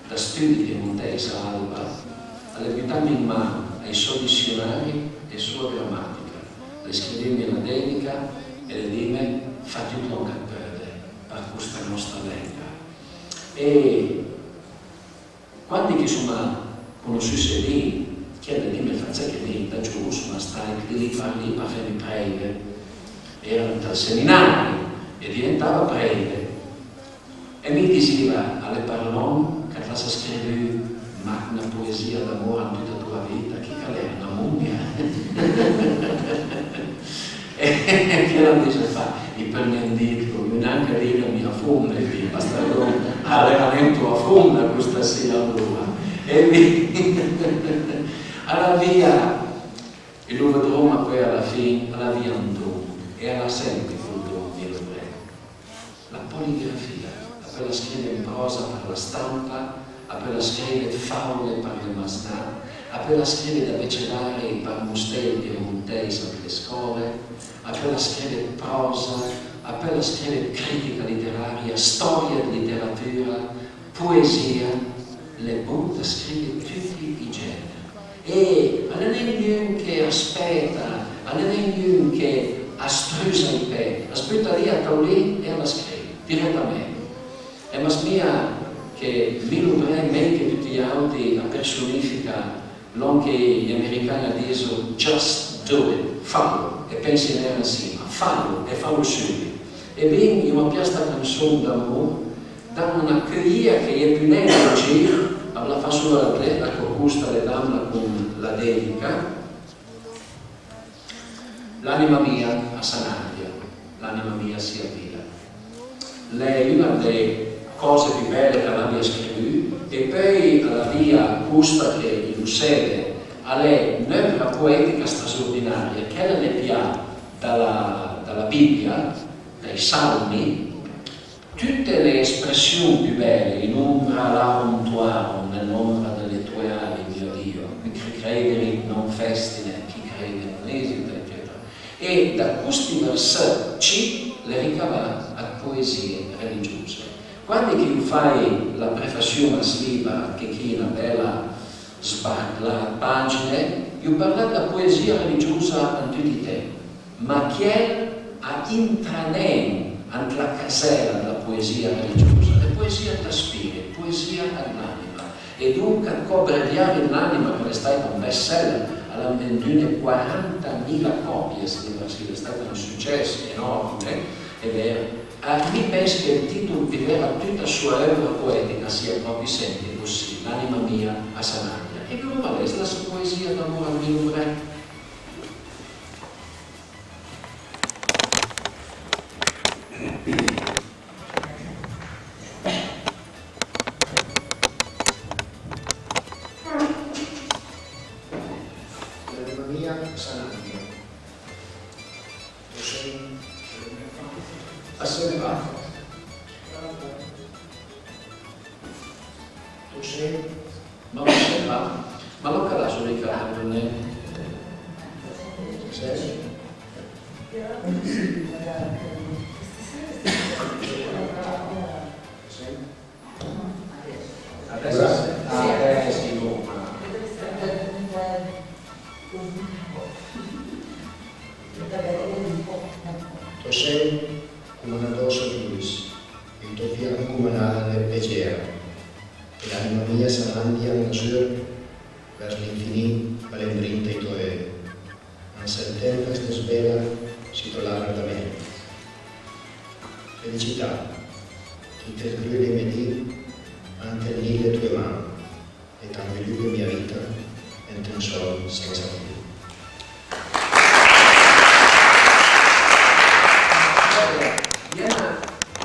da studi piemontesi a Alba, alle buttate in mano ai suoi dizionari e sua grammatica. Le scrivimi una dedica e le dime fate un po' capire per questa nostra lingua. E quando che sono conosciuto lì, che le dime faccia che lì da giù sono stati lì per fare i preve, erano dal seminario e diventava preve. E mi diceva alle parlon che la scrive una poesia d'amore in tutta la tua vita, che è una mummia. E che la dice fa, i prendendito, neanche lì la mia fonda, basta allenamento a fonda questa sera allora. E lì, alla via, e lo vedremo poi alla fine, alla via un dono, e alla sempre col dono di Milubré. La poligrafia, quella scrive in prosa per la stampa, quella scrive favole per le masnà, quella scrive da becellare per mostei piemontesi per le scuole, quella scrive prosa, quella scrive critica letteraria, storia di letteratura, poesia, le bunte scrive tutti i generi. E non è niente che aspetta, non è niente che astrusa i pe, aspetta lì a taulì e la scrive direttamente. E ma mia che Milubré meglio che tutti gli altri la personifica non che gli americani dicono just do it, fallo e pensi in insieme, fallo e fallo subito. E bene, io mi piace questa canzone d'amore, da una cria che è più nera oggi, la fa solo la conquista le damla con la dedica, l'anima mia a Sanaglia, l'anima mia sia via. Lei una delle cose più belle che l'abbia scritto e poi alla via questa che gli succede a lei un'opera poetica straordinaria che le piace dalla Bibbia, dai Salmi, tutte le espressioni più belle, in ombra larum tuarum, nell'ombra delle tue ali, mio Dio, chi credere non festine, chi crede non esita, eccetera. E da questi versetti le ricava a poesie religiose. Quando che fai la prefazione a Sliba, che è una bella la pagina, io parlo della poesia religiosa in tutti i tempi, ma che ha intranem anche la casella della poesia religiosa, la poesia da spirito, poesia all'anima, e dunque abbreviare l'anima che è stato un bestseller, alla venduto 40.000 copie, è stato un successo enorme, è vero. Mi penso che il titolo di tutta la sua opera poetica sia proprio sempre così, l'anima mia a Sanaglia. E come va la sua poesia d'amore a Milubré? L'anima mia a Sanaglia. Osservato. Tu sei? Ma osservato. Ma non calaso Riccardo, non è? Sei? Sei? Adesso sì, Tu sei come una dosa di Luis, il tuo fianco come un'ala del piacere, e l'anima mia sarà andiamo in su verso l'infinito, valendrinta i tuoi. anche il tempo si svela, si torna da me. Felicità, ti tesori le mie dì, anche lì le tue mani, e cambio lui la mia vita, e non so senza fine.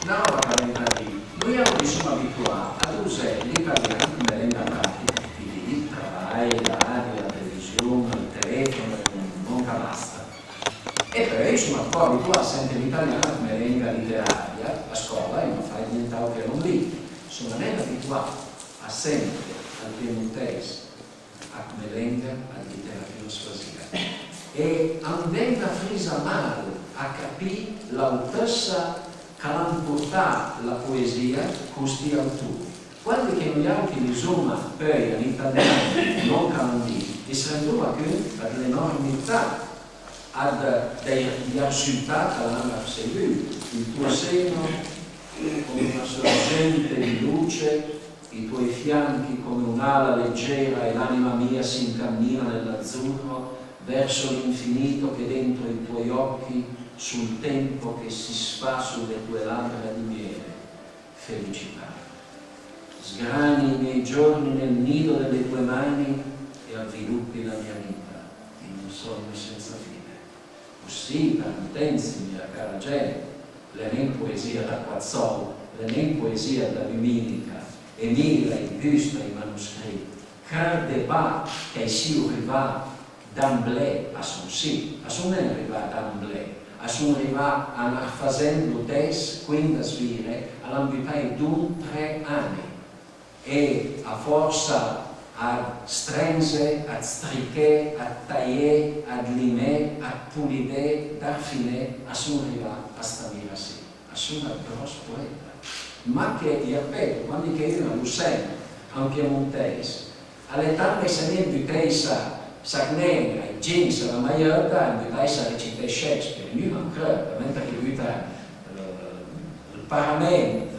Una nuova calendario, noi siamo abituati ad usare l'italiano come linguaggio di travaglio, la radio, la televisione, il telefono, non basta. E poi siamo un po' abituati a sentire l'italiano come lingua letteraria a scuola e non fai nient'altro che non lì. Sono abituati a sentire al piemontese come lingua a letteratura swazila. E andando a frisa male a capire l'altezza che hanno portato la poesia questi autori. Quando che noi altri insomma poi in italiano non candì, e si rendeva conto dell'enormità dei risultati che hanno seguito. Il tuo seno come una sorgente di luce, i tuoi fianchi come un'ala leggera e l'anima mia si incammina nell'azzurro verso l'infinito che dentro i tuoi occhi sul tempo che si sfa sulle tue labbra di miele, felicità. Sgrani i miei giorni nel nido delle tue mani e avviluppi la mia vita in un sogno senza fine. Così, per intensi, mia cara gente, le mie poesie da Quazzolo, le mie poesie da Luminica, e mille in busta i manoscritti, car débat che si arriva d'amblè a son sì, a son non arriva d'amblè, a son arriva a facendo 10-15 vire all'ambitare d'un 3 anni e a forza a strenze, a striché, a tagliare, a limare, a pulire, a finire, a son arriva a stavire sì, a son una grossa poeta. Ma che, ripeto, quando io non lo sento, a un piemontese, all'età che se ne invitessa Sagnena e James la maglietta, invitessa a recitare Shakespeare, lui non crede, mentre che lui il paramento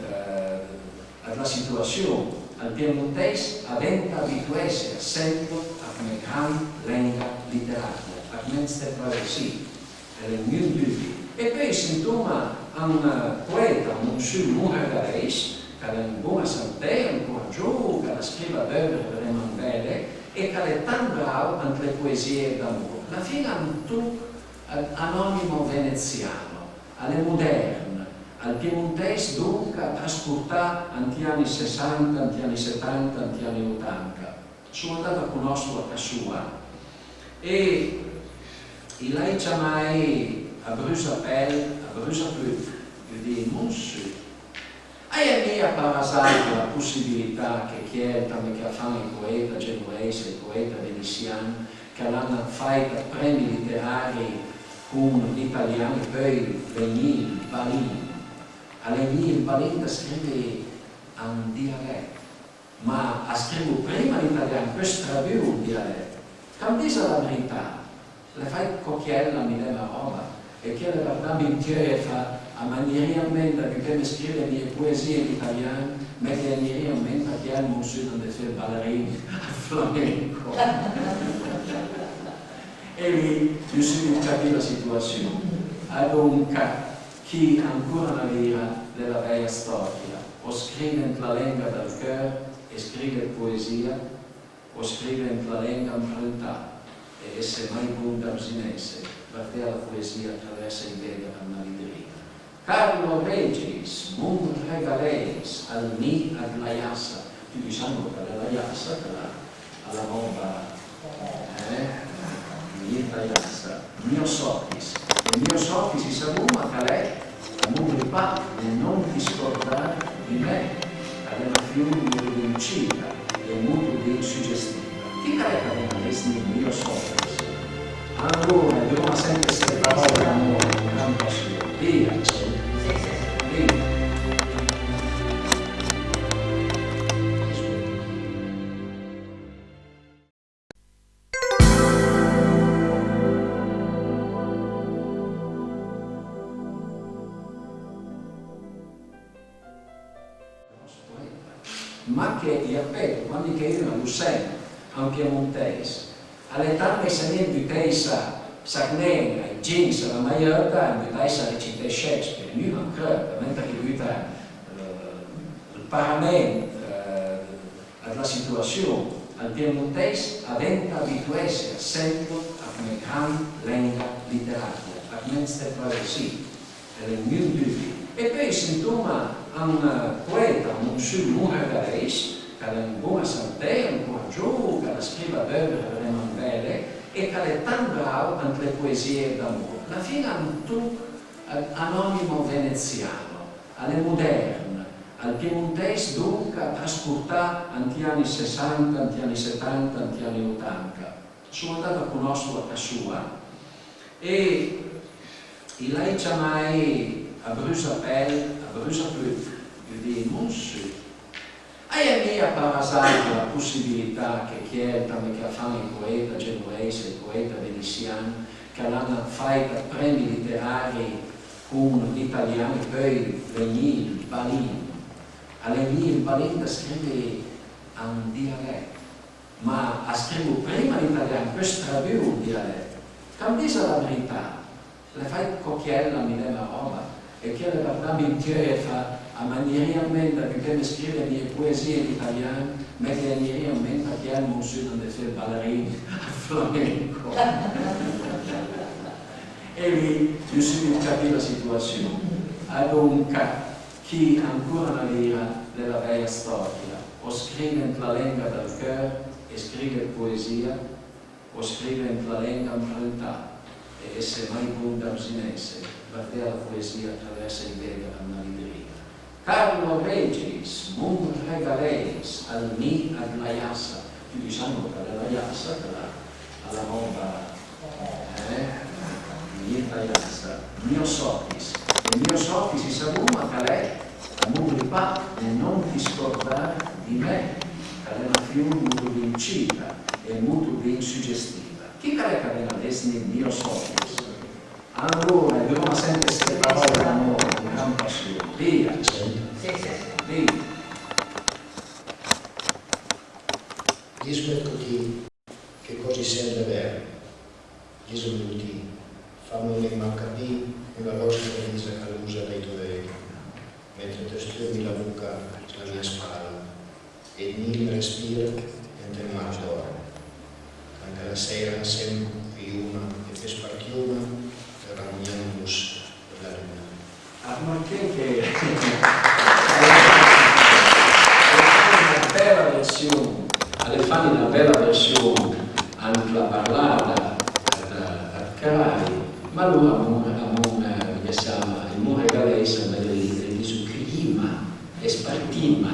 alla situazione, al piemontese, avendo abituarsi a sempre a come grande lingua letteraria, a come queste travessie, e le mie dubbi. E poi sentoma un poeta, un monsieur Mouragalès, che ha una buona salute, un coraggio, che scrive veramente bene e che è tan bravo anche le poesie d'amore. Alla fine hanno tutto anonimo veneziano, alle moderne, al piemontese dunque a trasportare anche gli anni 60, anche gli anni 70, anche gli anni 80. Sono andato a conoscerlo a casa sua e lei ci ha mai a Bruxelles, io dico, monsieur, hai mia parasato la possibilità che chiede che fanno il poeta genovese, il poeta veneziano, che hanno fatto premi letterari con gli italiani, poi venì il Balin. All'Enì il Balin scrive un dialetto, ma ha scritto prima l'italiano, poi tradurre un dialetto. Cambisa la verità, le fai cocchiella, mi dà la roba. E che la verdad mi fa a manierialmente perché mi scrive le mie poesie in italiano, ma che manierialmente che è il monsieur non deve fare ballerini al flamenco. E lì io si capì la situazione. Dunque, chi ancora non aveva della vecchia storia, o scrive la lingua del cuore e scrive poesia, o scrive la lingua improntata, e se mai buon d'arsinese. Perché la poesia attraversa i veri alla vidrina. Carlo Regis, Mun Regaleis, al Mi ad la Iassa. Più diciamo che la Iassa, che alla roba, Mi la Iassa, Mio Sotis. E Mio Sotis si saluma che lei, non mi fa, non ti scordare di me, aveva fiume di uccida e molto di suggestiva. Chi carica di me, Mio Sotis? Allora, dobbiamo sempre essere parole d'amore, con gran passione. Via, via. Ma che, ripeto, quando io non lo sento, a un piemontese, all'età che se ne invitessa Sarnena e Jeans la Maiorta, in cui si recita Shakespeare, lui non crede, mentre che lui il Parlamento alla situazione al piemontese aventa abituarsi sempre a una grande lingua letteraria, a queste travessie, e non dubbio. E poi si trova un poeta, un regalese, che ha una buona santé, un coraggio, che scrive veramente bene e che è tan bravo anche le poesie d'amore. Alla fine è un trucco anonimo veneziano, alle moderne, al piemontese dunque ha trasportato anche gli anni 60, anche gli anni 70, anche gli anni 80. Sono andato a conoscerlo a casa sua e lei ci ha mai a Bruxelles, io dico, monsieur, hai mia parasato la possibilità che chiede che fanno il poeta genovese, il poeta veneziano, che hanno fatto premi letterari con gli italiani, poi venì il Balin. All'Emile il Balin scrive a un dialetto, ma ha scritto prima l'italiano, poi stravù un dialetto. Cambisa la verità, le fai cocchiella, mi dà la roba, e che le guarda in fa a manieramente perché mi scrive le mie poesie in italiano, ma che manieramente che è il monsieur non deve fare ballerini a flamenco. E lì io subito capì la situazione. Dunque, chi ancora non era della vecchia storia, o scrive la lingua del cuore e scrive poesia, o scrive la lingua improntata, e se mai buon d'ausinese, guardare la poesia attraverso i vetri della libreria. Carlo Regis, Mun Regales, al Mi ad la Iassa, più diciamo che la Iassa, alla roba, la Iassa, mio Sotis. Il mio Sotis si saluma che lei, amore pa, e non ti scordare di me, che è una fiume molto vincita e molto ben suggestiva. Chi crede che aveva adesso il mio Sotis? Allora, dobbiamo sempre queste parole d'amore, di gran passione. Via, via. Disco che cosa serve avere? Disco tutti, fammi le capire una vostra visa calusa dai tuoi, mentre ti stringi la bocca sulla mia spalla e il respira mentre il mare dorme. Anche la sera sempre una e per spartiuna rammeniamoci per la luna. Ma che una bella versione, alle fanno una bella versione anche la parlata a Carai, ma lui che si chiama il Mun Regalese, ma di su clima e spartima.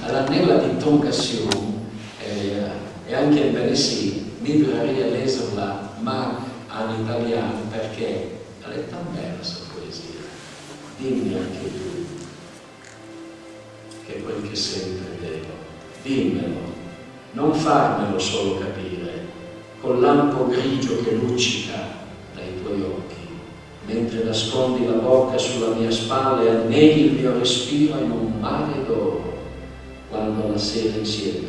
All'anella di toncazione e anche in Venezi, mi dovrei leserla, ma all'italiano perché è tan bella questa poesia. Dimmi anche tu che quel che senti è vero, dimmelo, non farmelo solo capire, col lampo grigio che luccica dai tuoi occhi, mentre nascondi la bocca sulla mia spalla e anneghi il mio respiro in un mare d'oro, quando alla sera insieme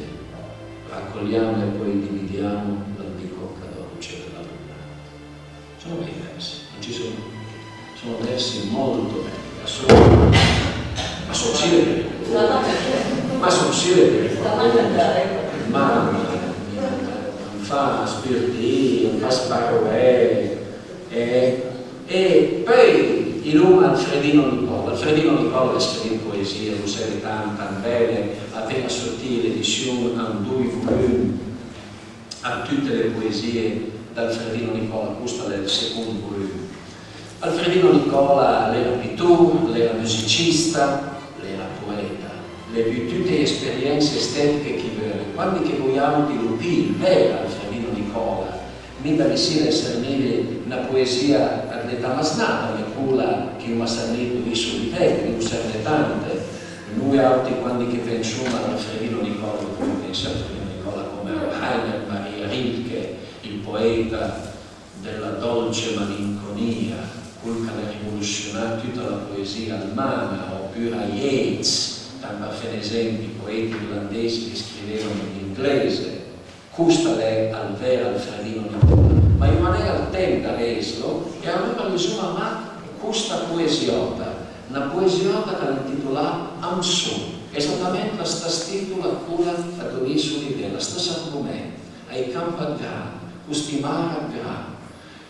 raccogliamo e poi dividiamo l'albicocca dolce della luna. Sono bei versi, non ci sono versi molto belli, ma sono silenti, ma non fa spiriti, non fa sparroè, e poi in un Alfredino Nicola scrive poesie, non serie tan belle, appena sottile edizione, un 2 volume, a tutte le poesie d'Alfredino Nicola, questo è il secondo volume. Alfredino Nicola era pittore, era musicista, era poeta, le più tutte le esperienze estetiche che vuole. Quando che vogliamo di Lupin, era Alfredino Nicola, mi pare essere una poesia d'età masnata, ma quella che mi ha servito di solitamente, non serve tante. Noi altri quando che pensiamo ad Alfredino Nicola, come pensa Alfredino Nicola come Rainer Maria Rilke, il poeta della dolce malinconia, quello che ha rivoluzionato tutta la poesia allemana, oppure a Yeats, tanto a fare esempi, poeti irlandesi che scrivevano in inglese. Questa è al vero Alfredino Nicola. ma in maniera attenta l'eslo, e allora insomma ma questa poesiota, una poesiota che l'intitola Amsu, esattamente la stessa titola pure a Donisoli della stessa argomento, ai campi grandi, questi mari grandi,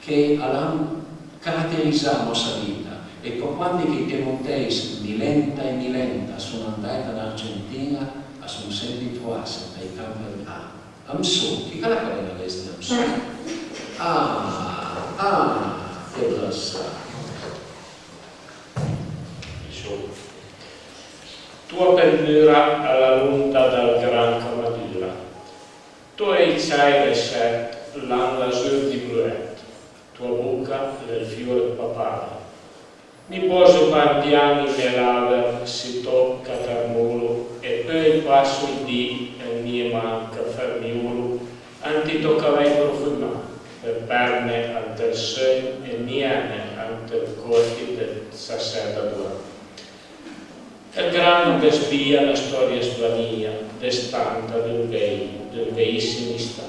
che hanno caratterizzato la nostra vita. Ecco, quando i piemontesi milenta e milenta sono andati in Argentina, sono sempre trovati ai campi grandi. Amsu, che cara quella è questa Amsu? Che bella. Tua bellura alla lunta dal gran camadilla, tu hai cielo set, l'azur di bluet, tua bocca nel fiore papale. Mi poso guardiani nell'ave, si tocca termulo, e poi passo il dì e mi manca fermiulo, anti toccavei profumare, per perne ante il sogno e niene ante il corti del sacerda d'ora. Il grano che spia la storia svania, destanta del veissimi sta.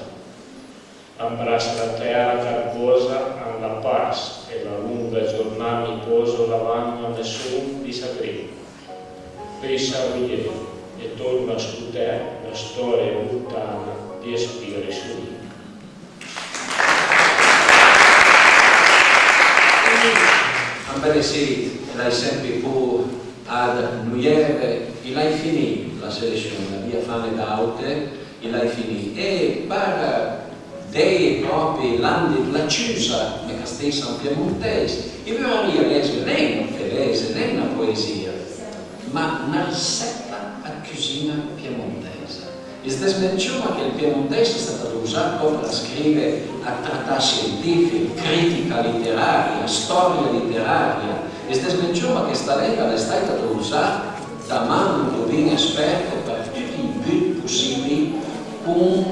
Ambrassa la terra carbosa alla paz e la lunga giornata mi poso lavando a nessun disagrì. Poi s'arrugliè e torna a scudere la storia lontana di espire su. Ambele sì, l'hai sempre pure ad nuiere, il hai finito la selezione, la via fame d'aute, il hai finito. E per dei propri landi la chiusa, me castessa un piemontese, io vorrei leggere né una fedese, né una poesia, ma una ricetta a cucina piemontese. E sdesmenciamo che il piemontese è stato usato per scrivere a trattati scientifici, critica letteraria, storia letteraria. E sdesmenciamo che questa lingua è stata usata da mano di un esperto per tutti i but possibili con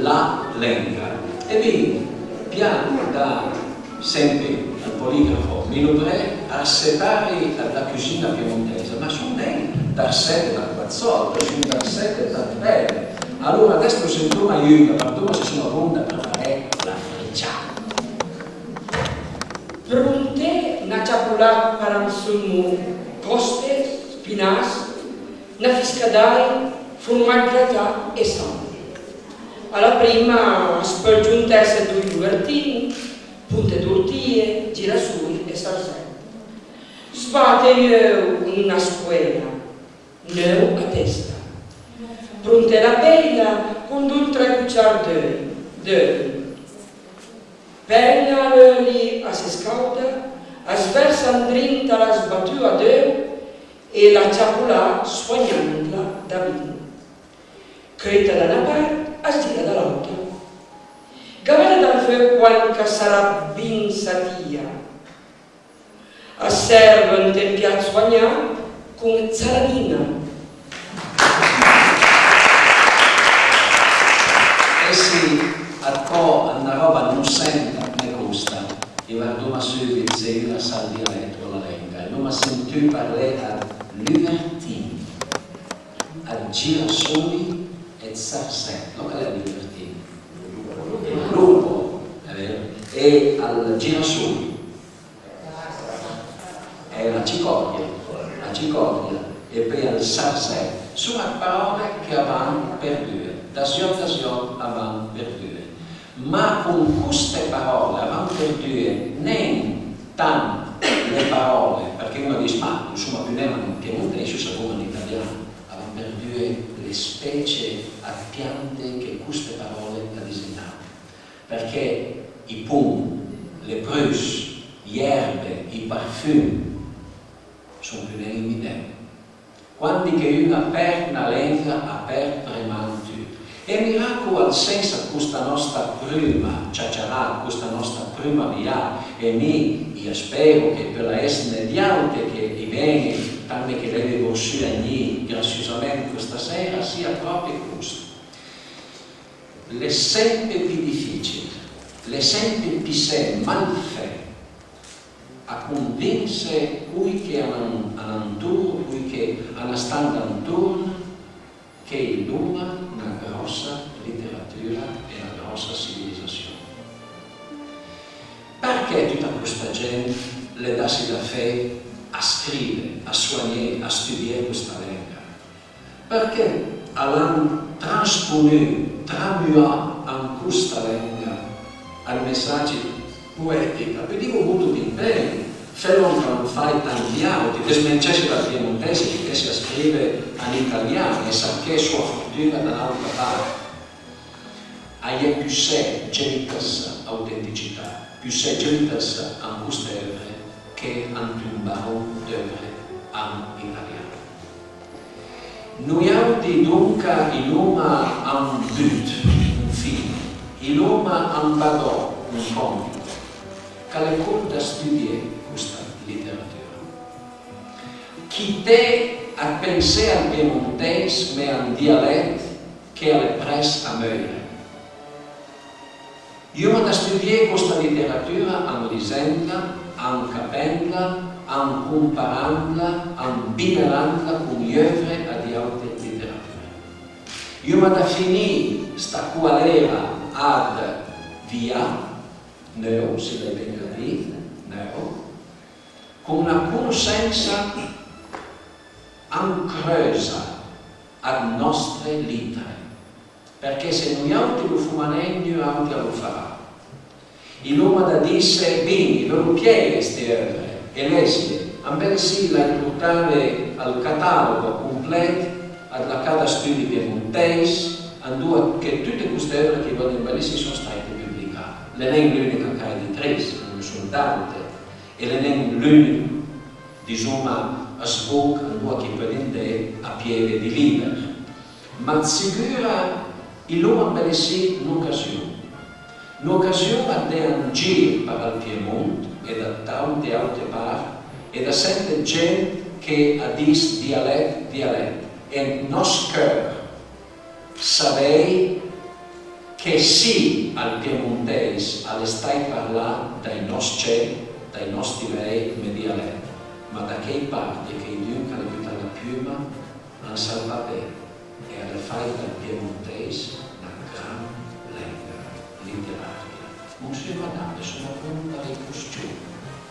la lingua. E quindi, piano da sempre il poligrafo Minubre a settare la cucina piemontese, ma sono dei da sette da Quazzotto, sono da sette da Belle. Allora adesso sentiamo aiuto, per dove si sono pronte per fare la frecciata. Pronte na ciapulat param sulmu coste, spinas, na fiscadai, formaggiata e sale. Alla prima spelgiuntesse due uvertini, punte d'ortie, girasoli e salsette. Sbate una scuola, neu a testa. Pronte la bella con 2-3 cucciardoni d'olio. Penna l'olio a se scalda, a sversa drinta la sbattua d'olio e la ciapola soignandola da vino. Creta da una parte, a gira dall'altra. Gavella dal feu qualche sarà ben satia. A serve un tempiato soignato con zaladina. E sì, a co' una roba non sembra ne costa. E guardo subito se io la sa il dialetto la lingua. E non mi sentì parlare a Luvertini, a girasoli e zarzette. Non è Luvertini, il lupo, è vero? E al girasoli, è la cicoglia, e poi al zarzette. Sono parole che avevano perdute. Da giorno avevano perdute. Ma con queste parole avevano perdute non tanto le parole, perché uno dice, ma insomma più ne in piemontese, sapevano in italiano, avevano perdute le specie a piante che queste parole la disegnavano. Perché i pum, le prus, gli erbe, i parfumi sono più ne in idea. Quando che una perna lenta aperta tremante. E miracolo al senso questa nostra prima ciacciarà, questa nostra prima via, e io spero che per la essere di alte che viene, tanto che lei devo uscire graziosamente questa sera, sia proprio questo. Le sempre più difficili, le sempre più malfe, a convincere cui che hanno intorno, cui che hanno stando intorno, che l'una una grossa letteratura e una grossa civilizzazione. perché tutta questa gente le dassi da fe a scrivere, a soignare, a studiare questa lingua? Perché hanno trasponuto, tramuato in questa lingua al messaggio poetico. Vi dico molto bene, Fellon non fai tanti altri, desmencessi dal piemontese che si scrive in italiano e sa che sua fortuna dall'altra parte. Hai più sé, genitas autenticità, più sé genitas in questa œuvre che in un baron d'œuvre in italiano. Noi altri dunque in Roma un but, un fine, in Roma un badò, un compito, che le cura da studiare questa letteratura. Chi te a pensare al piemontese ma un dialetto che è presso a meglio. Io vado a studiare questa letteratura a risenla, a capenla, a comparandola, a binerandola con gli œuvre di altre letterature. Io vado a finire questa qualera ad via, neo, se lei venga lì, neo, con una conoscenza ancrosa ad nostre lettere, perché se noi altri lo fumanegno, altri lo farà. Il uomo da disse, bene, ve lo pieghe queste œuvre, e lessi, ambele sì la portare al catalogo completo, alla Casa Studi Piemontese, andò che tutte queste œuvre che vanno in Balissi sono state pubblicate. Le non l'unica cara di tre, non sono tante, e le non l'unico, diciamo, a sbocca, andò che prende a piede di libero. Ma sicura il uomo Balissi un'occasione di un giro per il Piemonte e da tante altre parti e da sente gente che ha detto dialetto. E il nostro cuore sapeva che sì al piemontese alle stai parlando dai nostri cieli, dai nostri lei, come dialetto, ma da che parte che Dio che ha buttato la piuma non salva bene e alle fai dal piemontese una gran lingua letteraria. Monsieur, madame, sono pronta ai costumi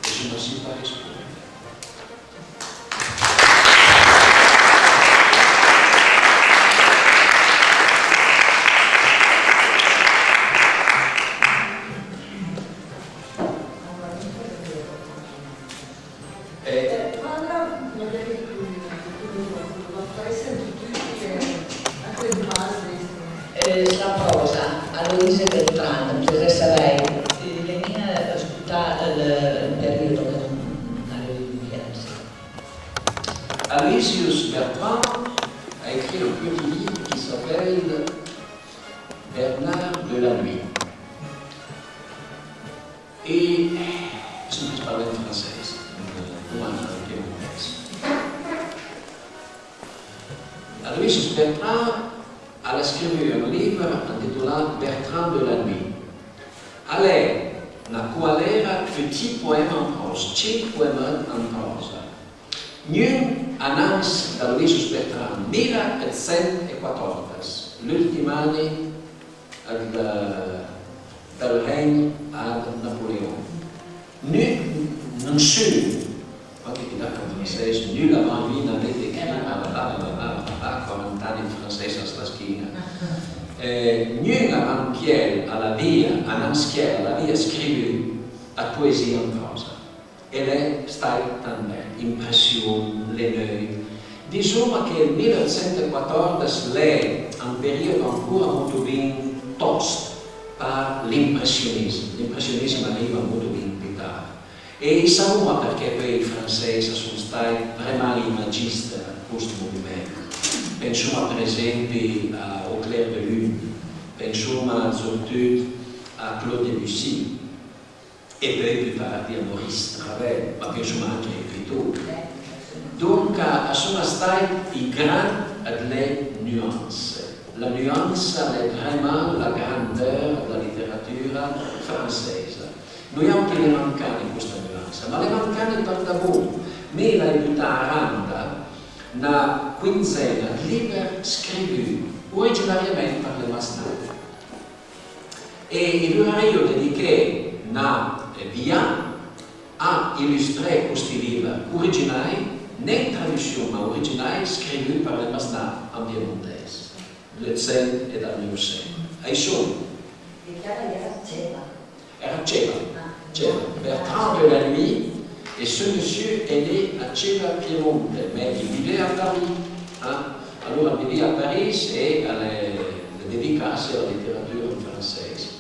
e sono si fa rispondere. La prosa a Louise Bertrand, interessa lei, le mie ascoltate il periodo Aloysius Bertrand a écrit un petit livre qui s'appelle Bernard de la Nuit. Et je ne parle en français, ou en piemontese. Aloysius Bertrand a scritto un libro intitolato Bertrand de la Nuit. Elle est una qualera petit poème en prose, 5 poèmes en prose. Nun annans da Aloysius Bertrand, 1114, l'ultimo anno dal regno ad Napoleone. Non solo, anche chi dà in francese, nulla avant lui n'avait écrit 40 anni in francese a schiena. Nulla avant Pierre alla via, alla via scrive la poesia in prosa. E lei sta tanto impressione, le noi. Diciamo che nel 1914 lei ha un periodo ancora molto ben tosto per l'impressionismo. L'impressionismo arriva molto ben più tardi. E sappiamo perché poi i francesi sono stati veramente i magistri di questo movimento. Pensiamo per esempio a Clair de Lune, pensiamo soprattutto a Claude Debussy e poi più tardi a Maurice Ravel, ma pensiamo anche ai pittori. Dunque sono stati i grandi le nuance. La nuance è vraiment la grandeur della letteratura francese. Noi anche le mancane questa nuance, ma le mancane per davvero. Me la buttata una quinzena di libri scritti originariamente per le masnate. E il io dediché una via a illustré questi libri originali, non traduzione ma originali, scritti per le masnà in piemontese, le Zen e dal mio secolo. E sono. Di chiara era Ceva. Era Ceva. Bertrand de la Nuit, et ce monsieur est né à Ceva, Piemonte, mais il vivait à Paris. Allora viveva a Paris e le dedicasse alla letteratura in francese.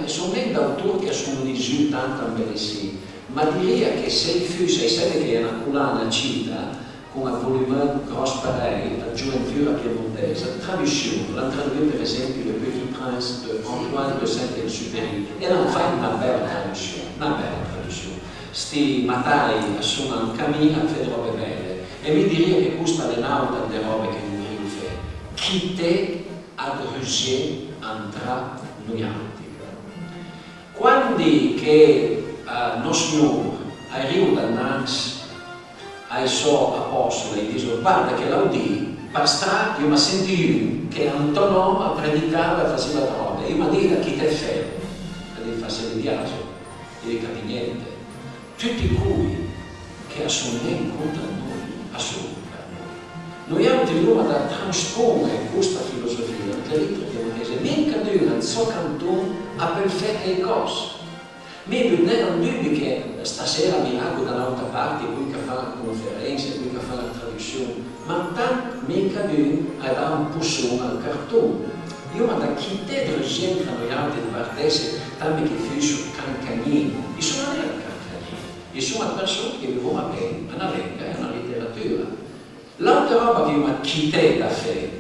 Sono d'autori che sono risultanti embellissimi, ma direi che se il fuso, sai che è una collana città con un volume grosso pareil, la gioventù piemontese, traduzione, l'ha tradotto per esempio Le Petit Prince de Antoine de Saint-Exupéry, e non fa una bella traduzione. Sti matai sono un cammino a fare robe belle, e mi direi che questa è un'altra delle robe che non riuscì. Quitte ad Russie andrà noi altri. Quando che nos Signore arriva da Nantes ai suoi apostoli e dice guarda che l'audì, per strada io mi senti che Antonio a predicare e faceva la roba, e io mi dico chi te fermo, e gli faceva il viaggio, e gli capi niente. Tutti cui che sono contro noi, assolutamente per noi. Noi altri dobbiamo da trasporre questa filosofia nella lettera piemontese, mica durante il suo canton a perfette le cose. Mi non è un dubbio che stasera mi hago da un'altra parte, qui che fa la conferenza, qui che fa la traduzione, ma tanto mica durante a dare un pussone al cartone. Io ma da chi te del gente noi altri di partesse, tanto che fui su cancanini, io sono non era cancanini, io sono una persona che vivono bene, una lingua e una letteratura. L'altra roba che io ma chi te da fare,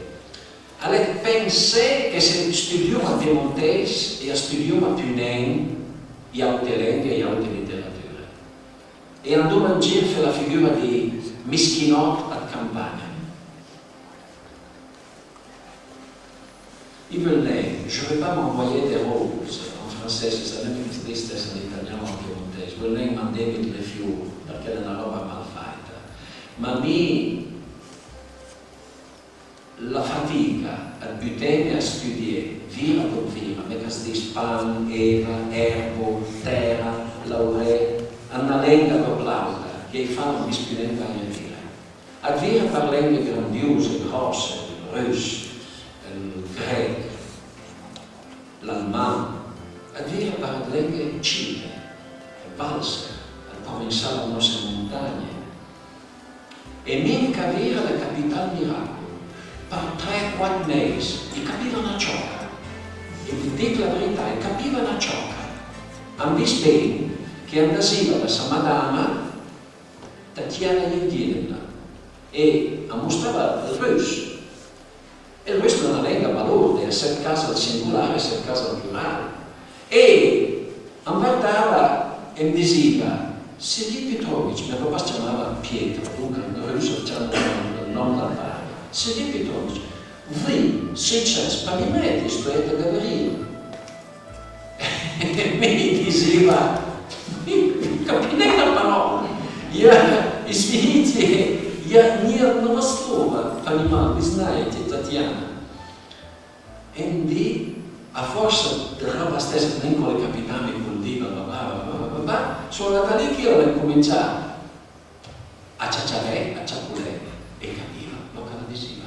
allora pensare che se studiamo a piemontese e studiamo a Punen, e altre lingue e altre letterature. E andò in giro per la figura di mischinot a campagna. Il venait, je ne vais pas m'envoyer des roses, en français, c'est la même tristesse en italiano en piemontese, venait mandare delle fiori, perché è una roba mal fatta. Ma la fatica a buttare a studiare vira per vira, mecas di span, eva, erbo, terra, laurè, una lingua per l'altra, che fanno disputare a vira. A vira per lingue grandiose, grosse, il russo, il greco, l'alman, a vira per lingue cive, il valse, il provenzale alle nostre montagne. E mica vira la capitale miracolo. Per 3-4 mesi, e capivano una ciocca. E vi dico la verità, capivano una ciocca. Hanno visto bene che andava da sua madama, Tatiana Yevgenevna, e mostrava il russo. E il russo è una lingua balorda, è se caso al singolare, se caso al plurale. E guardava e mi diceva, Sergei Petrovich, mio papà si chiamava Pietro, dunque il russo c'era il nome dal padre. Sergei Petrovich, вы сейчас понимаете, что это говорил? E mi diceva, capite la parola? Извините, я ни одного слова понимал, вы знаете, Tatiana. E a forza della roba stessa, non con le capitane col diva, sono andata lì che io ho cominciato a ciacciare, a ciaculare, e capiva lo che diceva.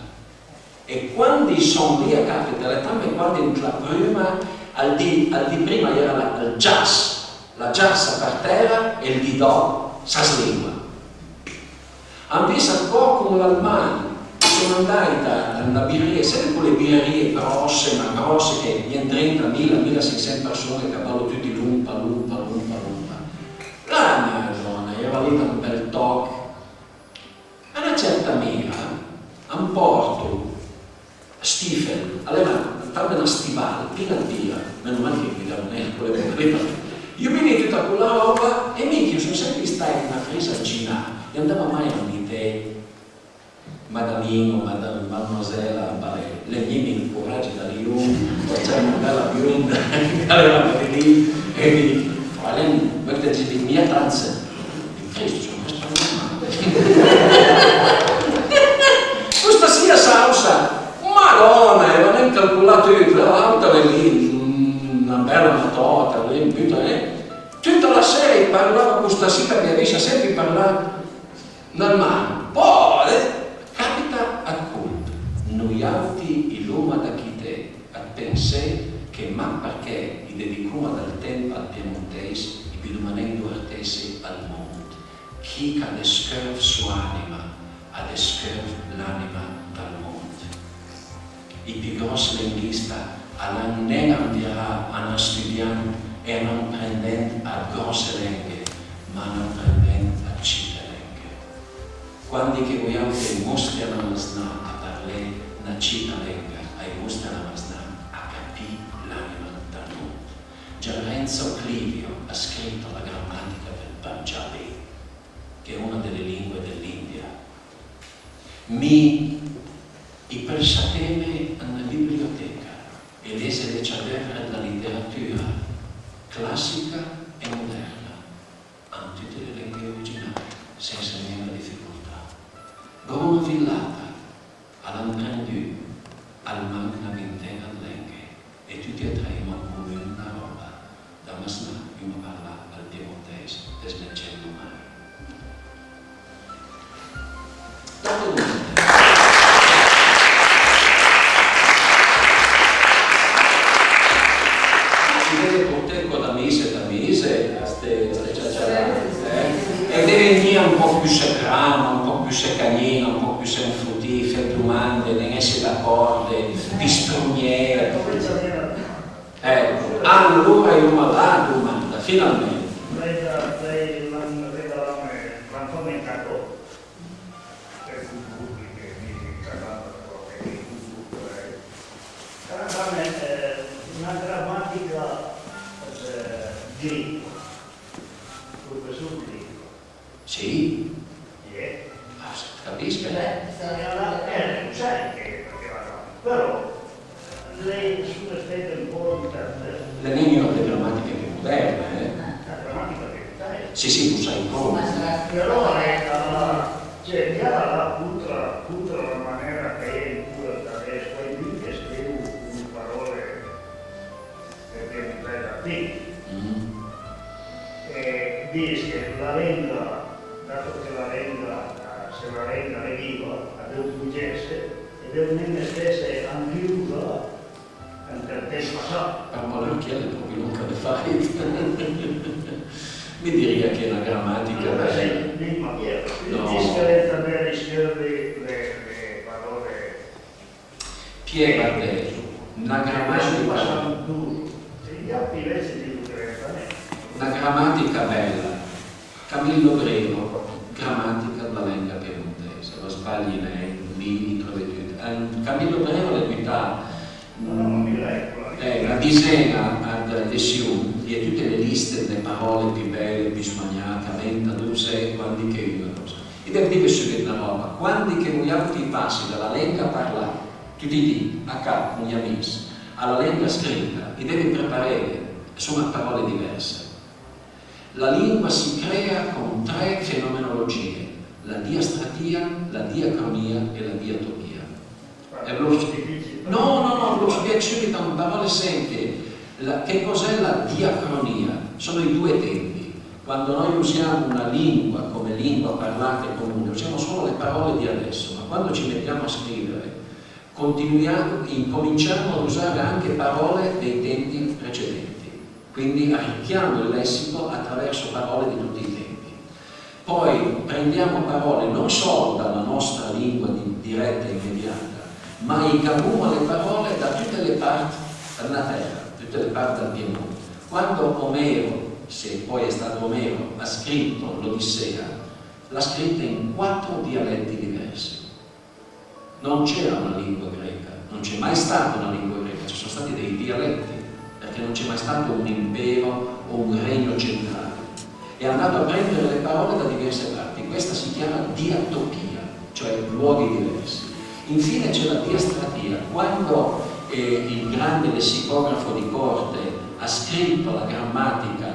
E quando sono lì a capitale, tanto quando la prima, al di prima era il jazz, la jazz per terra e il di do, sa lingua. Hanno visto ancora con l'Almania, sono andata a una birreria, sempre quelle birrerie grosse, ma grosse, che gli 30.000-1.600 persone che vanno tutti lumpa. La mia zona era lì da un bel tocco. A una certa mira, a un porto, Stephen, aveva una stivale piena di birra, meno male che mi davano quelle. Io mi vedo tutta quella roba e io sono sempre stato in una fresa ginà, e andava mai a un'idea. Madamino, Mademoiselle, le mie incoraggi da Lyon, facciamo una bella bionda, eravamo lì e mi dico, Fräulein, möchten Sie mit mir tanzen? Cristo, questa sia salsa, Madonna, aveva nem calcolato io, l'altra lì, una bella torta, tutta la sera parlava con questa sita che aveva sempre parlato normal. Poi capita a culto. Noi altri il lume da chi te a pensare che ma perché i dedichiamo dal tempo al piemontese i più rimanendo artesi al mondo. Chi ha descrive sua anima a descrive l'anima dal mondo. I più grossi linguisti non ambirà a non studiare e a non prendere a grosse lingue, ma a non prendere a città lingue. Quando che vogliamo che mostriano la nostra a parlare una città lingue, mostrano la nostra a capire l'anima del mondo. Gian Renzo Clivio ha scritto la grammatica del Punjabi, che è una delle lingue dell'India. I persatemi alla biblioteca e lese le ciaderre della letteratura classica e moderna, in tutte le lingue originali, senza nessuna difficoltà. Bruno Villata all'Andrendu, al manca una ventena di lingue, e tutti e tre abbiamo una roba, da Masna, io parla al piemontese, desleggendo mai. La domanda. E deve venire un po' più secrana, un po' più seccanina, un po' più senfrutifia, domande, ne essere d'accordo, di struniere. Allora io mi la domanda, finalmente. Lei l'ha commentato per cultura che mi parlava una grammatica greco, professor greco. Sì? Yeah. Capisco? Lo sai che però lei sulle spese un po' di Le lingue delle grammatiche più moderne, la grammatica che Sì, tu sai come. però c'è già la maniera che è in cura adesso, e lì che scrivo parole che viene da qui. E dice che la lingua, dato che la lingua, se la lingua è viva, ad un buggesse, ed è un'inne stessa anche usa, anche al tempo passato. Ma l'occhiale proprio non che le fai. Mi diria che è una grammatica. Allora sei di maniera, dice che també scrive le parole. Piegate, una grammatica. Gli altri invece di Una grammatica bella. Camillo Greco, grammatica della lingua piemontese, lo sbagli lì trovi tutto. Camillo Greco le metà la disegna ad lesione di tutte le liste delle parole più belle, più smagnate, 22, quando che una cosa. E deve dire subito una roba, quando che noi altri passi dalla lingua parlata, tutti i dì, a capo, con gli amici, alla lingua scritta, e devi preparare, sono parole diverse. La lingua si crea con 3 fenomenologie, la diastratia, la diacronia e la diatopia. Lo spiego subito con parole semplici. Che cos'è la diacronia? Sono i 2 tempi. Quando noi usiamo una lingua come lingua parlata e comune, usiamo solo le parole di adesso, ma quando ci mettiamo a scrivere, incominciamo ad usare anche parole dei tempi precedenti. Quindi arricchiamo il lessico attraverso parole di tutti i tempi. Poi prendiamo parole non solo dalla nostra lingua diretta e immediata, ma incaggiamo le parole da tutte le parti della terra, tutte le parti del Piemonte. Quando Omero, se poi è stato Omero, ha scritto l'Odissea, l'ha scritta in 4 dialetti diversi. Non c'era una lingua greca, non c'è mai stata una lingua greca, ci sono stati dei dialetti, perché non c'è mai stato un impero o un regno centrale. È andato a prendere le parole da diverse parti. Questa si chiama diatopia, cioè luoghi diversi. Infine c'è la diastratia. Quando il grande lessicografo di corte ha scritto la grammatica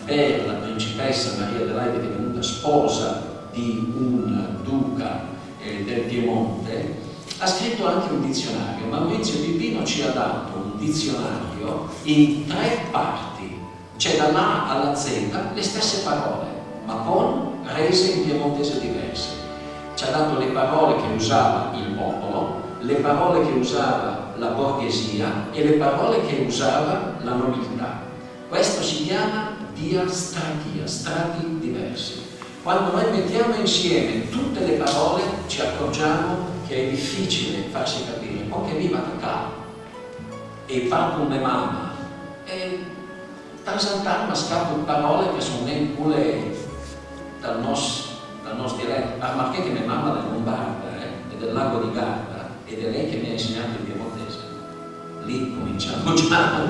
per la principessa Maria Adelaide, che è venuta sposa di un duca del Piemonte, ha scritto anche un dizionario. Maurizio Pipino ci ha dato un dizionario in 3 parti, c'è dall'A alla Z le stesse parole, ma con rese in piemontese diverse. Ci ha dato le parole che usava il popolo, le parole che usava la borghesia e le parole che usava la nobiltà. Questo si chiama diastratia, strati diversi. Quando noi mettiamo insieme tutte le parole ci accorgiamo che è difficile farsi capire. Poche viva cacao e parlo me mamma e trasaltare scappano parole che sono pure dal nostro dialetto. Perché che mia mamma è lombarda è del lago di Garda ed è lei che mi ha insegnato il piemontese. Lì cominciamo già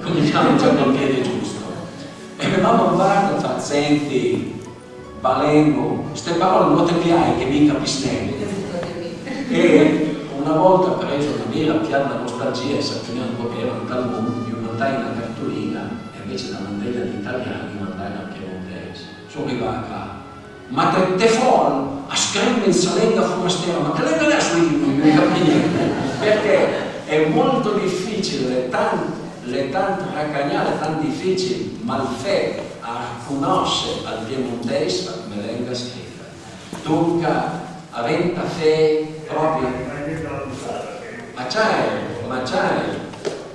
col piede giusto. E mia mamma lombarda fa senti, Balengo, queste parole non te piace che mi capisci. E una volta preso una mira piena nostalgia e sappiamo un po' che era un Talmud, io mandai una cartolina e invece da mandare agli italiani mandai al piemontese. Sono arrivato qua. Ma te fuori a scrivere in salenga forestiera, ma che lei non è su non capisco niente, perché è molto difficile, le tante raccagnare, tanto difficili, malfè a conoscere al piemontese me venga scritta. Dunque, aventa fe proprio, ma c'è,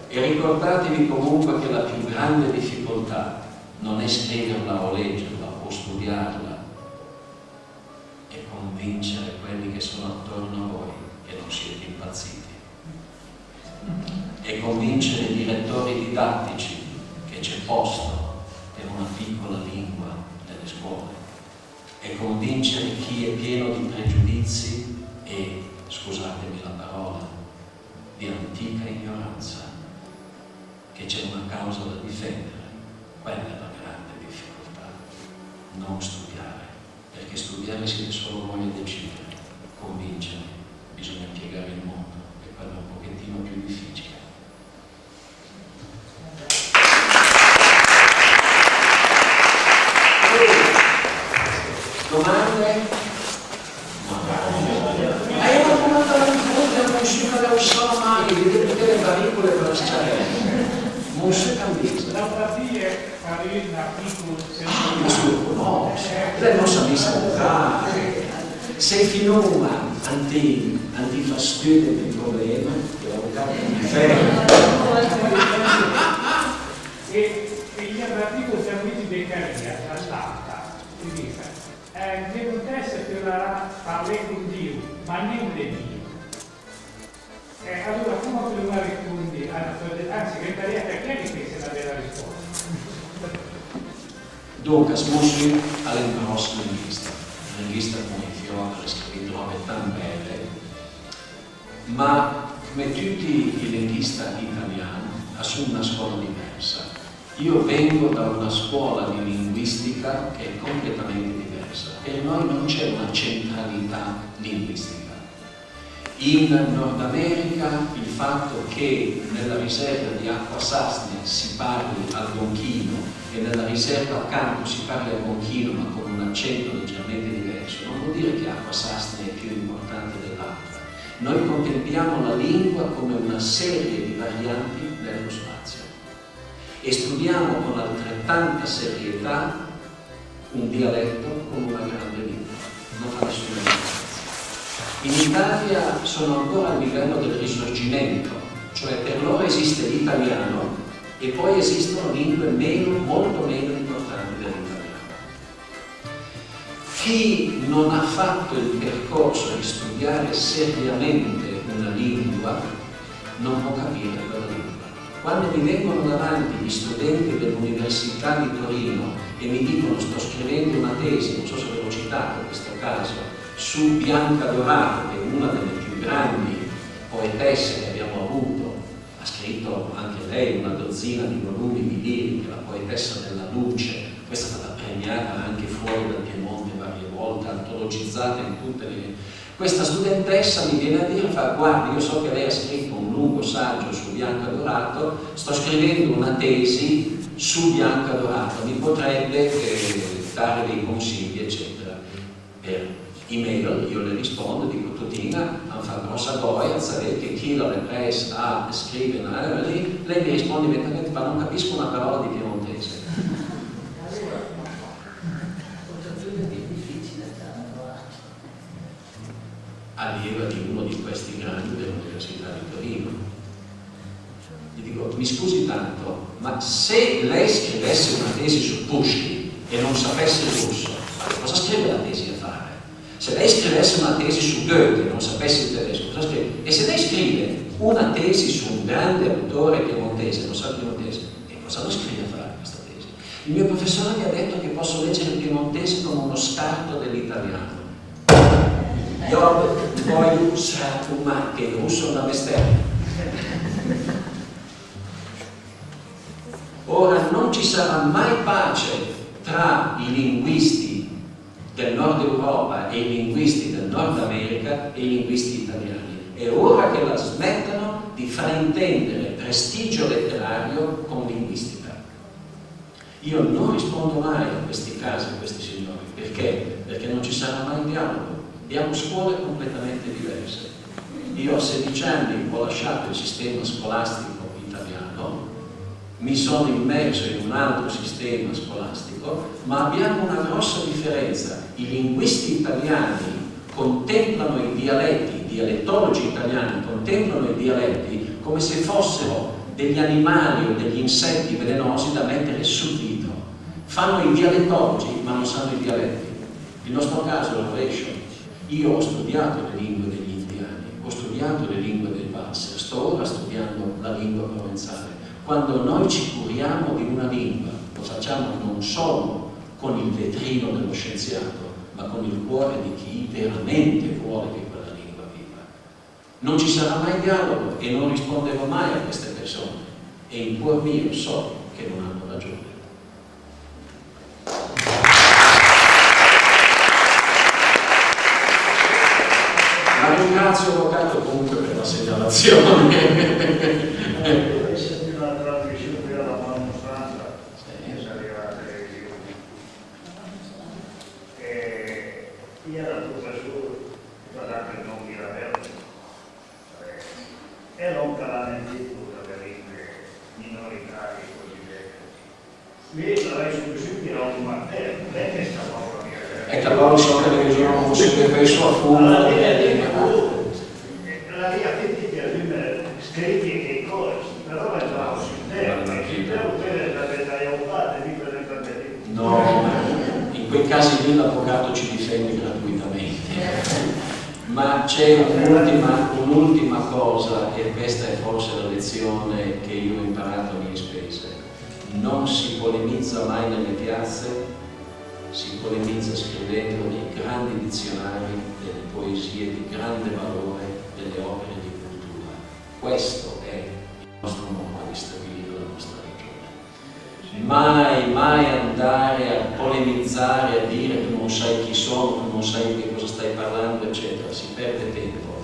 e ricordatevi comunque che la più grande difficoltà non è scriverla o leggerla o studiarla, è convincere quelli che sono attorno a voi che non siete impazziti, è convincere i direttori didattici che c'è posto per una piccola lingua nelle scuole, è convincere chi è pieno di pregiudizi e, scusatemi la parola, di antica ignoranza, che c'è una causa da difendere. Quella è la grande difficoltà, non studiare, perché studiare siete solo voi a decidere, convincere, bisogna piegare il mondo, e quello è un pochettino più difficile. Domande? Ma come non uscire da uscire mai, vedete le baricole per la scena. Non si capisce. La pratica fare un articolo No, lei non sa misurare. Se finora anti fa studio del problema, che l'avvocato non mi ferma. E gli articoli serviti di carriera, all'alta, si dice, devo essere per la parlare con Dio, ma non di Dio. Allora, come prima rispondi? Anzi, che carriera perché è difficile avere la risposta? Dunque, smussi all'improsso linguista come Fiore, scritto robe tan belle, ma come tutti i linguisti italiani, assume una scuola diversa. Io vengo da una scuola di linguistica che è completamente diversa. Per noi non c'è una centralità linguistica. In Nord America il fatto che nella riserva di Acquasasne si parli algonchino e nella riserva accanto si parli algonchino ma con un accento leggermente diverso non vuol dire che Acquasasne è più importante dell'altra. Noi contempliamo la lingua come una serie di varianti nello spazio e studiamo con altrettanta serietà un dialetto come una grande lingua. Non fa nessuna differenza. In Italia sono ancora al livello del risorgimento, cioè per loro esiste l'italiano e poi esistono lingue molto meno importanti dell'italiano. Chi non ha fatto il percorso di studiare seriamente una lingua non può capire quella lingua. Quando mi vengono davanti gli studenti dell'Università di Torino e mi dicono sto scrivendo una tesi, non so se ve l'ho citato in questo caso, su Bianca Dorato, che è una delle più grandi poetesse che abbiamo avuto, ha scritto anche lei una dozzina di volumi di libri, la poetessa della luce, questa è stata premiata anche fuori dal Piemonte varie volte, antologizzata in tutte le... Questa studentessa mi viene a dire, guardi, io so che lei ha scritto un lungo saggio su Bianca Dorato, sto scrivendo una tesi su Bianca Dorato, mi potrebbe dare dei consigli, eccetera. Per email io le rispondo, dico Tutina, hanno fatto grossa goia, sapete che chi l'ha ripresa a scrivere, lei mi risponde immediatamente, ma non capisco una parola di piemontese. allieva di uno di questi grandi dell'Università di Torino. Gli dico, mi scusi tanto, ma se lei scrivesse una tesi su Pushkin e non sapesse il russo, cosa scrive la tesi a fare? Se lei scrivesse una tesi su Goethe e non sapesse il tedesco, cosa scrive? E se lei scrive una tesi su un grande autore piemontese, non sa il piemontese, e cosa lo scrive a fare questa tesi? Il mio professore mi ha detto che posso leggere il piemontese come uno scarto dell'italiano. Io voglio sapere che il russo non bestemmia. Ora non ci sarà mai pace tra i linguisti del nord Europa e i linguisti del nord America e i linguisti italiani. È ora che la smettano di fraintendere prestigio letterario con linguistica. Io non rispondo mai a questi casi, a questi signori. Perché? Perché non ci sarà mai dialogo. Abbiamo scuole completamente diverse. Io a 16 anni ho lasciato il sistema scolastico italiano, mi sono immerso in un altro sistema scolastico, ma abbiamo una grossa differenza. I linguisti italiani contemplano i dialetti, i dialettologi italiani contemplano i dialetti come se fossero degli animali o degli insetti velenosi da mettere sul dito. Fanno i dialettologi ma non sanno i dialetti. Il nostro caso è il rovescio. Io ho studiato le lingue degli indiani, ho studiato le lingue del Valser, sto ora studiando la lingua provenzale. Quando noi ci curiamo di una lingua, lo facciamo non solo con il vetrino dello scienziato, ma con il cuore di chi veramente vuole che quella lingua viva. Non ci sarà mai dialogo e non risponderò mai a queste persone. E in cuor mio so che non hanno ragione. La ringrazio, avvocato, comunque per la segnalazione. Una trasmissione della maestranza che saliva alla televisione. Era il professore, guardate il nome era verde, era un calamentico delle lingue minoritarie cosiddette. Lì la subito era un martello, non è che sta parola mia. E Paolo so che le sono possibile penso a fumo. La via che ti assume scritti e cose, però è già un sistema, il sistema per la dettagliata di presentazione. No, in quei casi lì l'avvocato ci difende gratuitamente. Ma c'è un'ultima cosa, e questa è forse la lezione che io ho imparato a mie spese. Non si polemizza mai nelle piazze, si polemizza scrivendo dei grandi dizionari, delle poesie di grande valore, delle opere di cultura. Questo è il nostro modo di stabilire la nostra regione. Mai andare a polemizzare, a dire tu non sai chi sono, tu non sai di che cosa stai parlando, eccetera, si perde tempo.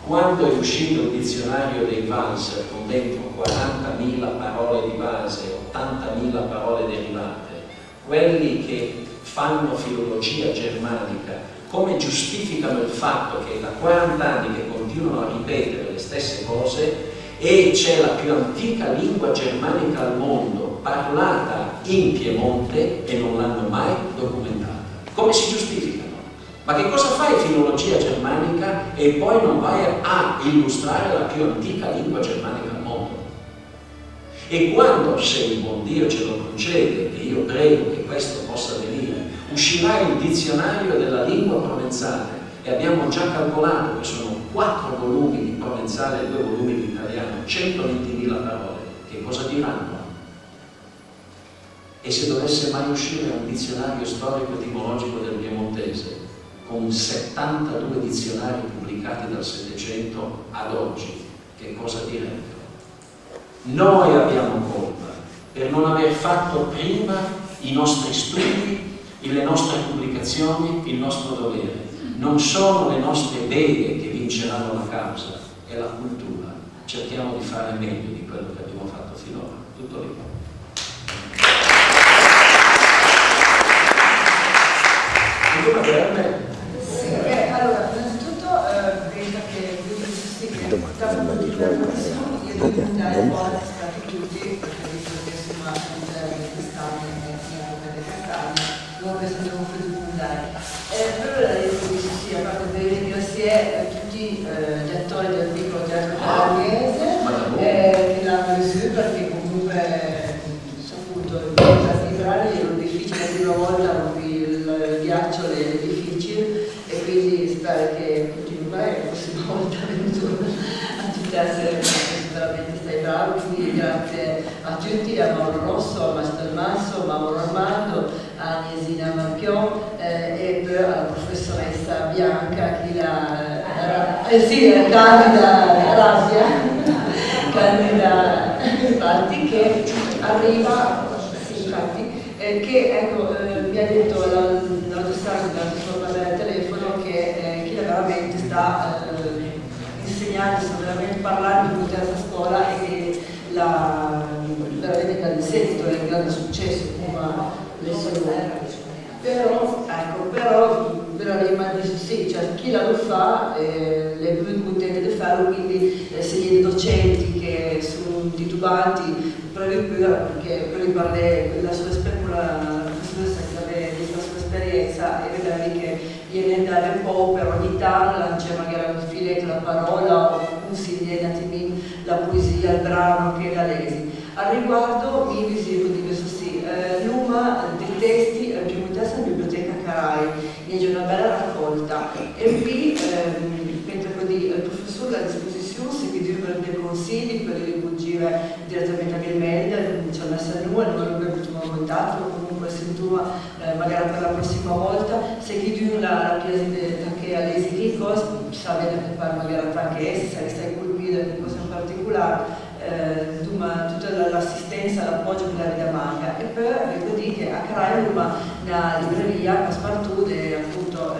Quando è uscito il dizionario dei Valser con dentro 40.000 parole di base, 80.000 parole derivate, quelli che fanno filologia germanica, come giustificano il fatto che da 40 anni che continuano a ripetere le stesse cose e c'è la più antica lingua germanica al mondo parlata in Piemonte e non l'hanno mai documentata. Come si giustificano? Ma che cosa fai filologia germanica e poi non vai a illustrare la più antica lingua germanica al mondo? E quando, se il buon Dio ce lo concede, e io prego che questo possa avvenire, uscirà il dizionario della lingua provenzale e abbiamo già calcolato che sono 4 volumi di provenzale e 2 volumi di italiano, 120.000 parole, che cosa diranno? E se dovesse mai uscire un dizionario storico-etimologico del piemontese, con 72 dizionari pubblicati dal Settecento ad oggi, che cosa direbbero? Noi abbiamo colpa per non aver fatto prima i nostri studi, le nostre pubblicazioni, il nostro dovere. Non sono le nostre beghe che vinceranno la causa, è la cultura. Cerchiamo di fare meglio di quello che abbiamo fatto finora. Tutto lì. Sì, allora, innanzitutto penso che io devo dare buona a tutti, perché visto che insomma quest'anno e quest'anno non abbiamo potuto andare. Però la detto che sì, a parte delle grazie tutti tutti, a Mauro Rosso, a Mastel Masso, a Mauro Armando, a Agnesina Marpion e poi alla professoressa Bianca, Candida Rabbia, Candida infatti, che arriva, sì, infatti, che ecco, mi ha detto l'altro sabato, durante il suo parlare al telefono, che chi veramente sta insegnando, sta veramente parlando di terza scuola e che veramente dal seguito è un grande successo come lezione. Però rimane sì, cioè chi lo fa è più contento di farlo, quindi se gli docenti che sono titubanti proprio perché riguarda la sua esperienza e vedere che viene a dare un po' per ogni tanto, lancia magari un filetto, la parola o consiglia un attimino la poesia, il brano che la lesi. Al riguardo mi visito di questo sì, l'UMA dei testi piemontese in biblioteca Carai, c'è una bella raccolta e qui mentre il professore a disposizione si chiede dei consigli per rivolgere direttamente a mia mail, c'è messa a noi, non abbiamo avuto un contatto, comunque se tu magari per la prossima volta se chiedi la piazza che a lei si cosa, sa bene che fare magari anche se stai colpito di cosa in particolare, tutta l'assistenza, l'appoggio che la vita manca e poi devo dire che a Carai una libreria Passepartout e appunto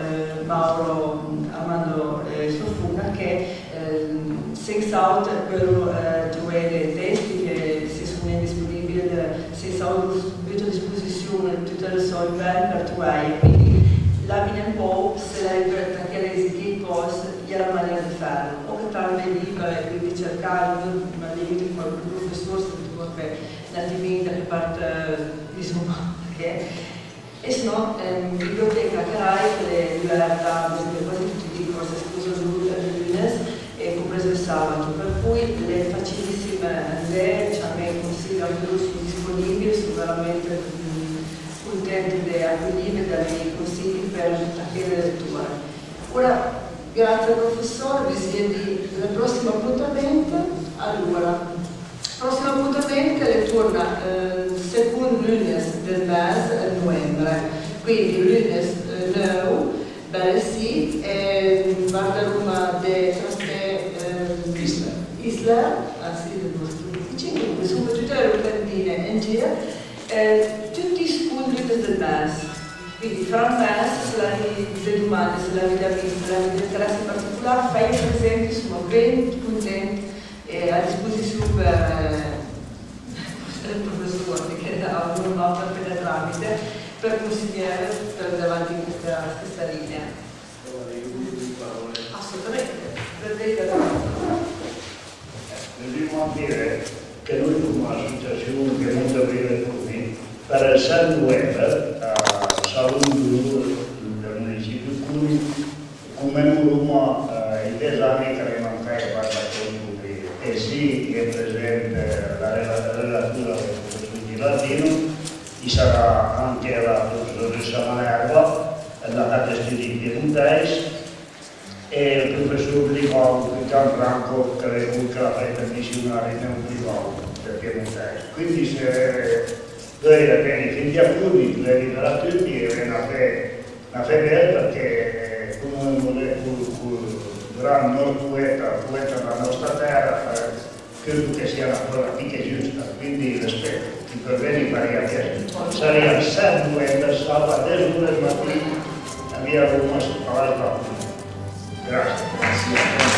Mauro Armando Sofuna che senz'altro per trovare testi che si sono disponibili senz'altro subito a disposizione tutte le solite per trovare, quindi la vita un po' se lei per perché l'esiti cose gli era maniera di farlo o che tante libere e quindi cercare una limite con il professore perché la diventa che parte insomma che e se no biblioteca Carai che libertà quasi tutti i corsi escluso lunes e compreso il sabato, per cui le facilissime le i consigli anche loro sono disponibili, sono veramente contenti di accogliere dai consigli per anche le letture. Ora, grazie al professore, vi si vede nel prossimo appuntamento. Allora, il prossimo appuntamento ritorna secondo lunes del mese a novembre, quindi lunes 9, bene sì, guarda Roma de Isla, sì, del nostro vicino, comunque sono tutte le locandine in giro, tutti i scuoli del mese. Quindi fra un mese, se la delle domande, se la vita vista, se la vita interesse in particolare, fai presente, sono ben contenti a disposizione per il professore che ha una nota appena tramite per consigliare per andare avanti in questa linea. Assolutamente. Dobbiamo dire che noi come associazione che non aprire turni per il San Web a Salon del municipio Cuni commemoriamo i 10 anni che rimancai a Pataconturi e sì è presente la relatura del professor di latino, ci sarà anche la professoressa Manerva la cattedra di piemontese e il professor Limau Gianfranco che è la fetta missionaria nel Limau del piemontese. Quindi se noi abbiamo finiti a Cuni, le libera tutti e una fede perché come un gran poeta della nostra terra credo che sia una cosa più che giusta, quindi rispetto. I problemi varia sarebbe sempre sabato e lunedì mattina a via Roma su Palazzo. Grazie.